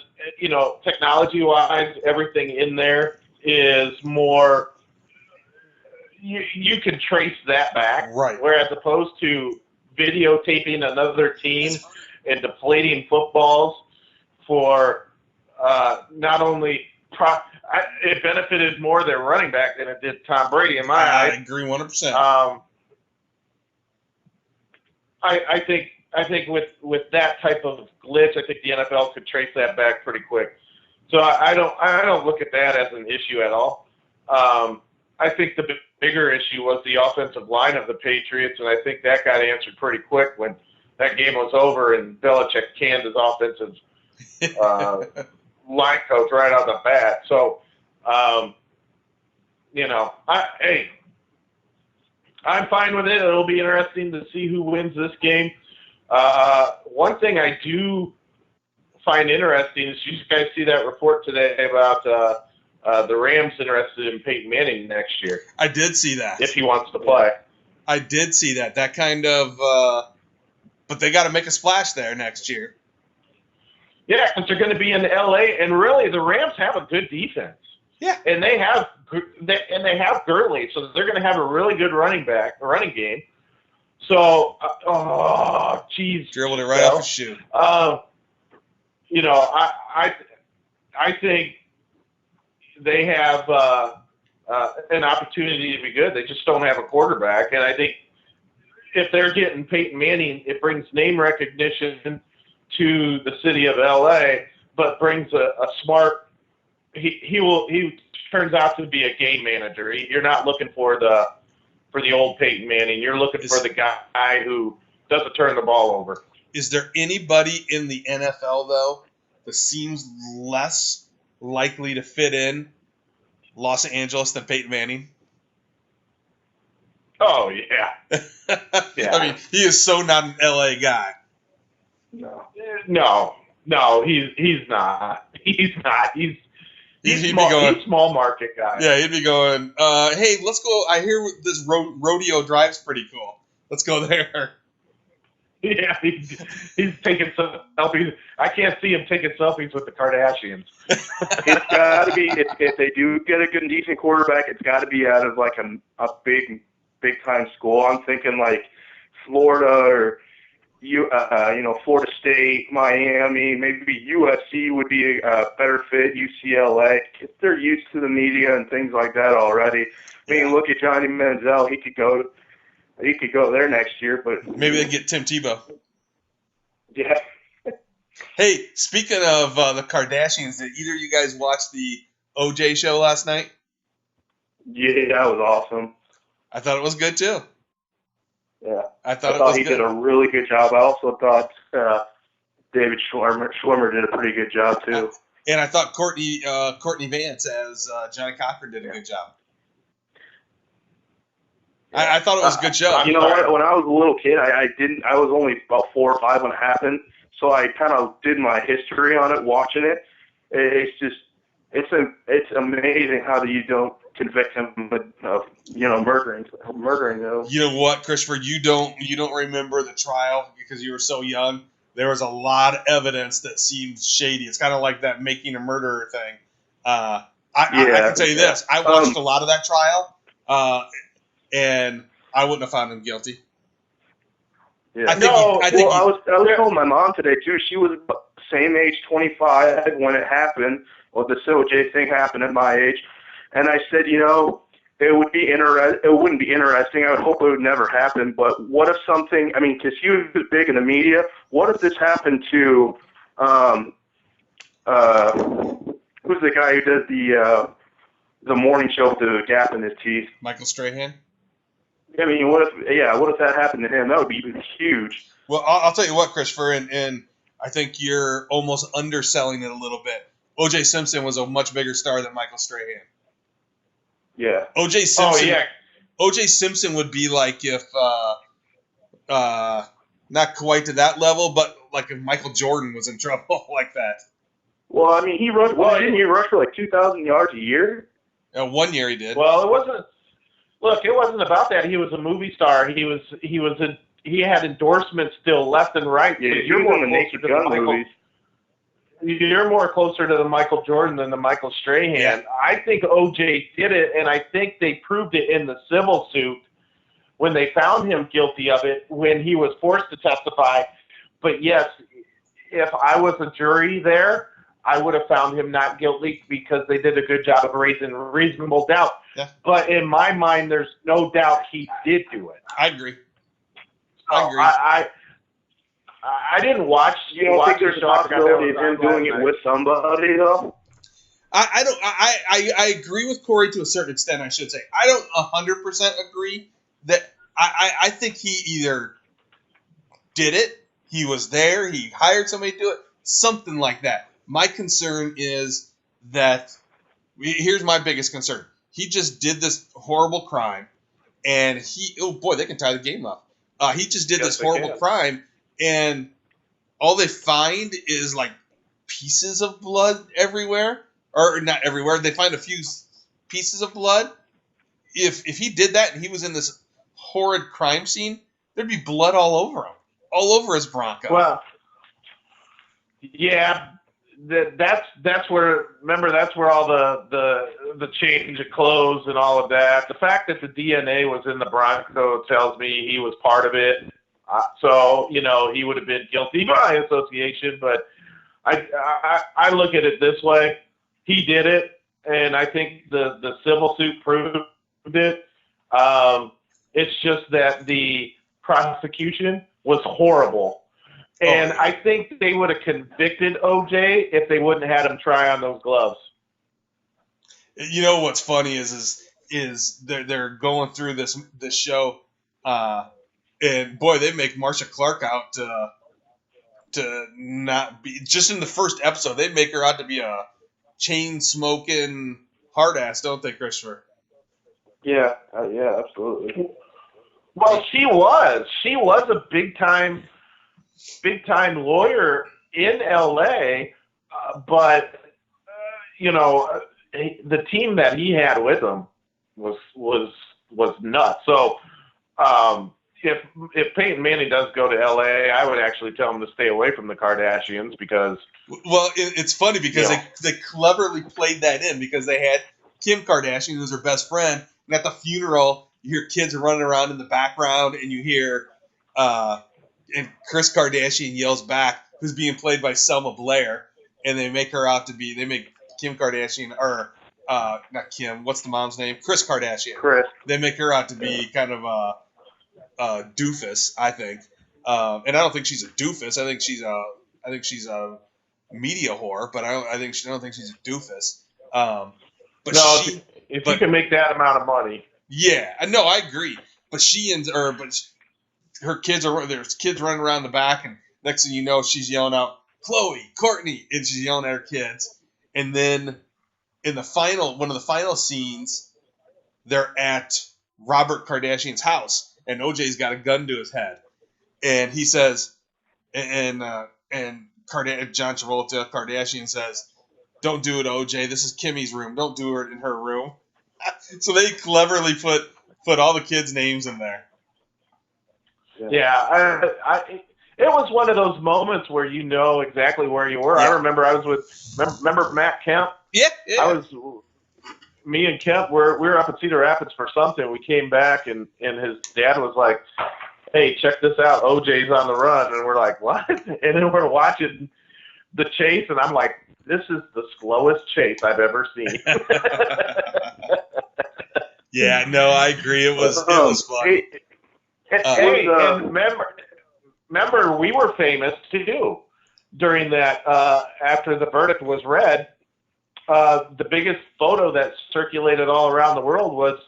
technology-wise, everything in there is more. You can trace that back, right? Whereas opposed to videotaping another team, and deflating footballs for not only it benefited more their running back than it did Tom Brady in my eyes. I agree 100%. I think with that type of glitch, I think the NFL could trace that back pretty quick. So I don't look at that as an issue at all. I think the bigger issue was the offensive line of the Patriots, and I think that got answered pretty quick when that game was over and Belichick canned his offensive line coach right out of the bat. So, I'm fine with it. It'll be interesting to see who wins this game. One thing I do find interesting is you guys see that report today about the Rams interested in Peyton Manning next year. I did see that. If he wants to play. I did see that. That kind of but they got to make a splash there next year. Yeah, because they're going to be in L.A., and really the Rams have a good defense. Yeah. And they have Gurley, so they're going to have a really good running game. So, geez. Dribbled it right off his shoe. I think they have an opportunity to be good. They just don't have a quarterback. And I think if they're getting Peyton Manning, it brings name recognition to the city of L.A., but brings a smart – he turns out to be a game manager. You're not looking for the old Peyton Manning. You're looking for the guy who doesn't turn the ball over. Is there anybody in the NFL, though, that seems less likely to fit in Los Angeles than Peyton Manning? Oh, yeah. Yeah. I mean, he is so not an L.A. guy. No, he's not. He's not. He's He'd small, be going, he's small market guy. Yeah, he'd be going, hey, let's go. I hear this rodeo drive's pretty cool. Let's go there. Yeah, he's taking some selfies. I can't see him taking selfies with the Kardashians. It's got to be, if they do get a good and decent quarterback, it's got to be out of like a big time school. I'm thinking like Florida or Florida State, Miami, maybe USC would be a better fit, UCLA. They're used to the media and things like that already. I mean, look at Johnny Manziel. He could go there next year, but maybe they get Tim Tebow. Yeah. Hey, speaking of the Kardashians, did either of you guys watch the OJ show last night? Yeah, that was awesome. I thought it was good too. Yeah, I thought he good. did a really good job. I also thought David Schwimmer did a pretty good job too. And I thought Courtney Vance as Johnny Cochran did a good job. I thought it was a good show. You know what? When I was a little kid, I was only about 4 or 5 when it happened, so I kind of did my history on it, watching it. It's amazing how you don't convict him of murdering those. You know what, Christopher? You don't remember the trial because you were so young. There was a lot of evidence that seemed shady. It's kind of like that making a murderer thing. I can tell you this: I watched a lot of that trial, and I wouldn't have found him guilty. Yeah. I was telling my mom today too. She was same age, 25, when it happened. Well, the OJ thing happened at my age. And I said, it wouldn't be interesting. I would hope it would never happen. But what if something? I mean, because he was big in the media. What if this happened to who's the guy who does the morning show with the gap in his teeth? Michael Strahan. I mean, what if that happened to him? That would be huge. Well, I'll tell you what, Christopher, and I think you're almost underselling it a little bit. O.J. Simpson was a much bigger star than Michael Strahan. Yeah. O.J. Simpson. Oh, yeah. O.J. Simpson would be like if, not quite to that level, but like if Michael Jordan was in trouble like that. Well, I mean, he rushed. Well, didn't he rush for like 2,000 yards a year? 1 year he did. Well, it wasn't. Look, it wasn't about that. He was a movie star. He had endorsements still left and right. Yeah, you're more the Naked Gun movies. You're more closer to the Michael Jordan than the Michael Strahan. Yeah. I think O.J. did it, and I think they proved it in the civil suit when they found him guilty of it when he was forced to testify. But yes, if I was a jury there, I would have found him not guilty because they did a good job of raising reasonable doubt. Yeah. But in my mind, there's no doubt he did do it. I agree. So I didn't watch. You don't think there's a possibility of him doing it with somebody, though? I agree with Corey to a certain extent, I should say. I don't 100% agree that I think he either did it, he was there, he hired somebody to do it, something like that. My concern is that, here's my biggest concern. He just did this horrible crime, and they can tie the game up. He just did this horrible crime, and all they find is like pieces of blood everywhere. Or not everywhere. They find a few pieces of blood. If he did that and he was in this horrid crime scene, there'd be blood all over him, all over his Bronco. Well, yeah, that's where. Remember, that's where all the change of clothes and all of that. The fact that the DNA was in the Bronco tells me he was part of it. So he would have been guilty by association. But I look at it this way. He did it, and I think the civil suit proved it. It's just that the prosecution was horrible. And I think they would have convicted OJ if they wouldn't have had him try on those gloves. You know what's funny is they're going through this show, and boy, they make Marcia Clark out to not be, just in the first episode, they make her out to be a chain smoking hard ass, don't they, Christopher? Yeah, absolutely. Well, she was a big time lawyer in LA, but the team that he had with him was nuts. So if Peyton Manning does go to LA, I would actually tell him to stay away from the Kardashians because. Well, it's funny because they cleverly played that in because they had Kim Kardashian, who's her best friend, and at the funeral, you hear kids running around in the background, and you hear and Kris Kardashian yells back, who's being played by Selma Blair, and they make Kim Kardashian, or not Kim, what's the mom's name? Kris Kardashian. Kris. They make her out to be kind of a doofus, I think. And I don't think she's a doofus. I think she's a media whore, but I don't think she's a doofus. But no, if you can make that amount of money. Yeah, no, I agree. But her kids there's kids running around the back, and next thing you know, she's yelling out, "Khloe, Courtney," and she's yelling at her kids. And then in one of the final scenes, they're at Robert Kardashian's house, and OJ's got a gun to his head, and he says, and John Travolta, Kardashian says, "Don't do it, OJ. This is Kimmy's room. Don't do it in her room." So they cleverly put all the kids' names in there. Yeah, it was one of those moments where you know exactly where you were. Yeah. I remember I was with, remember Matt Kemp? Yeah. Me and Kemp, we were up at Cedar Rapids for something. We came back, and his dad was like, "Hey, check this out. OJ's on the run." And we're like, "What?" And then we're watching the chase, and I'm like, "This is the slowest chase I've ever seen." Yeah, no, I agree. It was fun. And remember, we were famous too during that. After the verdict was read, the biggest photo that circulated all around the world was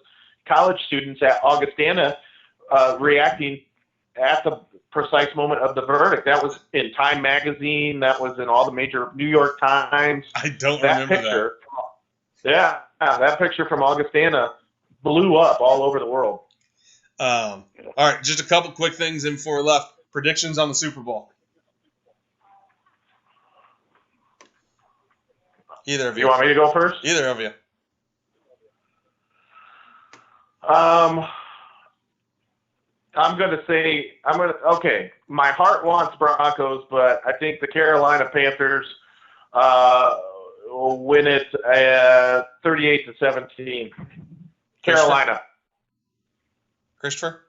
college students at Augustana reacting at the precise moment of the verdict. That was in Time magazine. That was in all the major New York Times. I don't remember picture. Yeah, that picture from Augustana blew up all over the world. All right, just a couple quick things in before we left. Predictions on the Super Bowl. Either of you. You want me to go first? Either of you. Okay, my heart wants Broncos, but I think the Carolina Panthers will win it 38-17. Carolina. Christopher?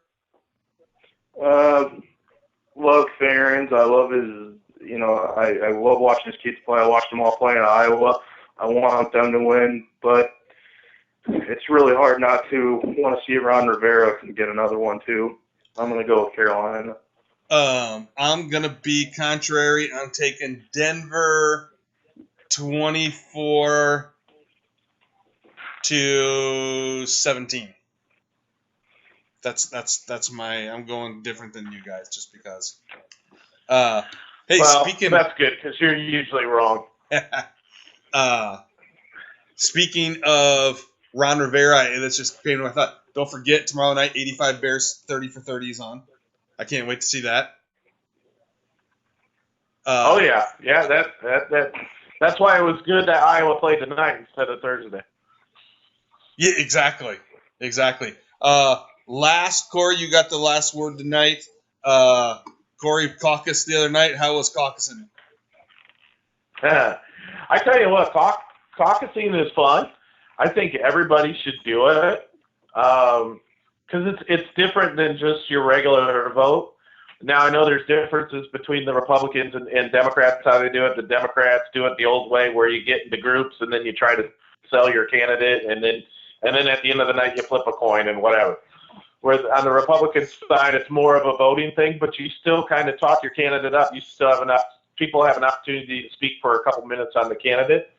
Love Ferentz. I love I love watching his kids play. I watched them all play in Iowa. I want them to win, but it's really hard not to want to see Ron Rivera get another one too. I'm going to go with Carolina. I'm going to be contrary. I'm taking Denver 24-17. That's I'm going different than you guys just because. Hey, well, speaking. That's good because you're usually wrong. Speaking of Ron Rivera, this just came to my thought. Don't forget tomorrow night, 85 Bears 30 for 30 is on. I can't wait to see that. Oh yeah. That's why it was good that Iowa played tonight instead of Thursday. Yeah, exactly. Corey, you got the last word tonight. Corey caucused the other night. How was caucusing? I tell you what, caucusing is fun. I think everybody should do it because it's different than just your regular vote. Now, I know there's differences between the Republicans and Democrats, how they do it. The Democrats do it the old way where you get into groups and then you try to sell your candidate and then at the end of the night you flip a coin and whatever. Whereas on the Republican side, it's more of a voting thing, but you still kind of talk your candidate up. You still have people have an opportunity to speak for a couple minutes on the candidate.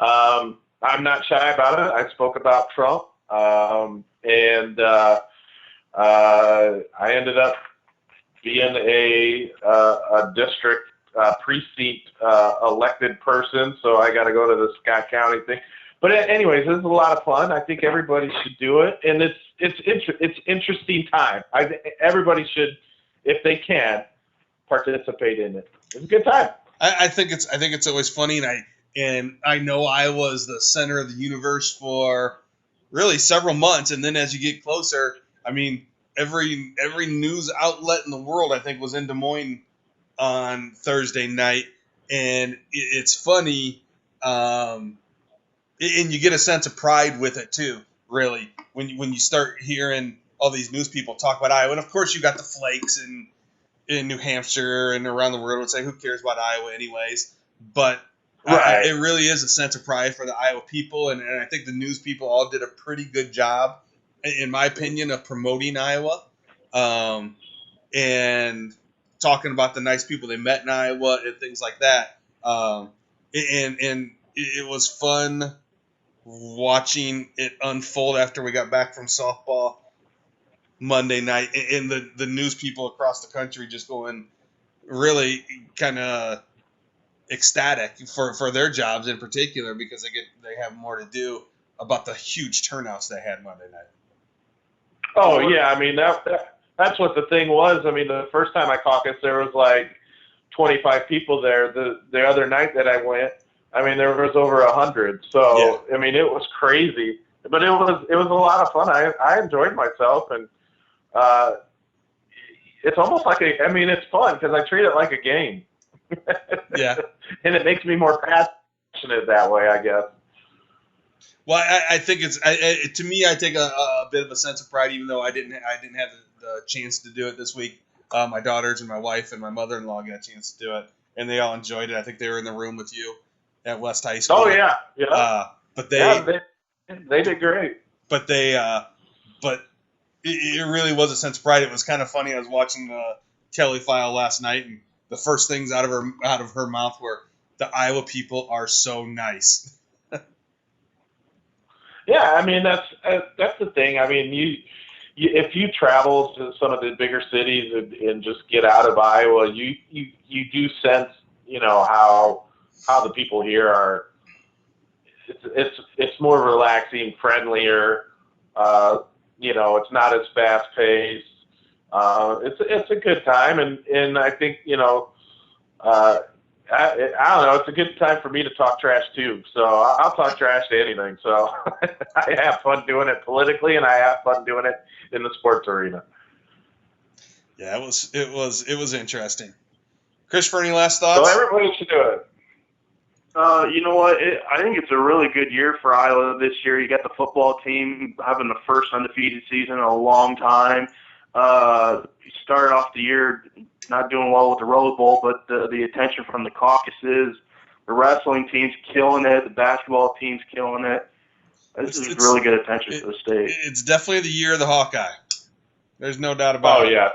I'm not shy about it. I spoke about Trump, and I ended up being a district precinct elected person, so I got to go to the Scott County thing. But anyways, this is a lot of fun. I think everybody should do it, and it's interesting time. Everybody should, if they can, participate in it. It's a good time. I think it's always funny, and I know Iowa is the center of the universe for really several months, and then as you get closer, I mean, every news outlet in the world I think was in Des Moines on Thursday night, and it's funny, and you get a sense of pride with it too. Really, when you start hearing all these news people talk about Iowa, and of course you got the flakes in New Hampshire and around the world would say, who cares about Iowa anyways? But right. It really is a sense of pride for the Iowa people, and I think the news people all did a pretty good job, in my opinion, of promoting Iowa and talking about the nice people they met in Iowa and things like that. And it was fun watching it unfold after we got back from softball Monday night, and the news people across the country just going really kind of ecstatic for their jobs in particular because they have more to do about the huge turnouts they had Monday night. Oh yeah, I mean that's what the thing was. I mean, the first time I caucused, there was like 25 people there. The other night that I went, I mean, there was over 100. So yeah. I mean, it was crazy, but it was a lot of fun. I enjoyed myself, and it's almost like it's fun because I treat it like a game. Yeah, and it makes me more passionate that way, I guess. Well, I think it's to me. I take a bit of a sense of pride, even though I didn't have the chance to do it this week. My daughters and my wife and my mother-in-law got a chance to do it, and they all enjoyed it. I think they were in the room with you at West High School. Oh yeah. But they did great. But it really was a sense of pride. It was kind of funny. I was watching the Kelly File last night, and the first things out of her mouth were, "The Iowa people are so nice." Yeah, I mean that's the thing. I mean, you if you travel to some of the bigger cities and just get out of Iowa, you do sense how the people here are. It's more relaxing, friendlier. It's not as fast paced. It's a good time, and I think I don't know. It's a good time for me to talk trash too. So I'll talk trash to anything. So I have fun doing it politically, and I have fun doing it in the sports arena. Yeah, it was interesting. Christopher, any last thoughts? So everybody should do it. You know what? I think it's a really good year for Iowa this year. You got the football team having the first undefeated season in a long time. You started off the year not doing well with the Rose Bowl, but the attention from the caucuses, the wrestling team's killing it, the basketball team's killing it. This is really good attention to the state. It's definitely the year of the Hawkeye. There's no doubt about it. Oh, yeah.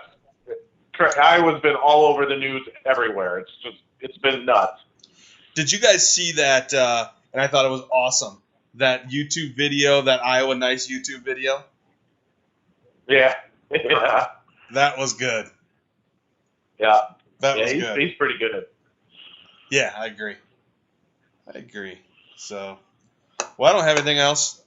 Iowa's been all over the news everywhere. It's been nuts. Did you guys see that, and I thought it was awesome, that YouTube video, that Iowa Nice YouTube video? Yeah. Yeah. That was good. Yeah. That was good. He's pretty good. Yeah, I agree. So, well, I don't have anything else.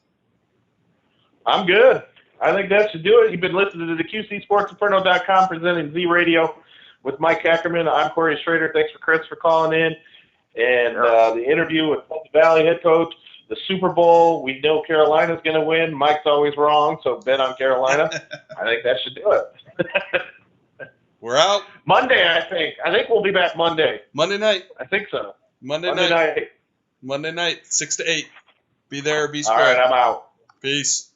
I'm good. I think that should do it. You've been listening to the QCSportsinferno.com presenting ZRadio with Mike Ackerman. I'm Corey Schrader. Thanks for Chris for calling in. And the interview with Pleasant Valley head coach, the Super Bowl. We know Carolina's going to win. Mike's always wrong, so bet on Carolina. I think that should do it. We're out. Monday, I think. I think we'll be back Monday. Monday night. I think so. Monday night. 6 to 8. Be there or be square. All right, I'm out. Peace.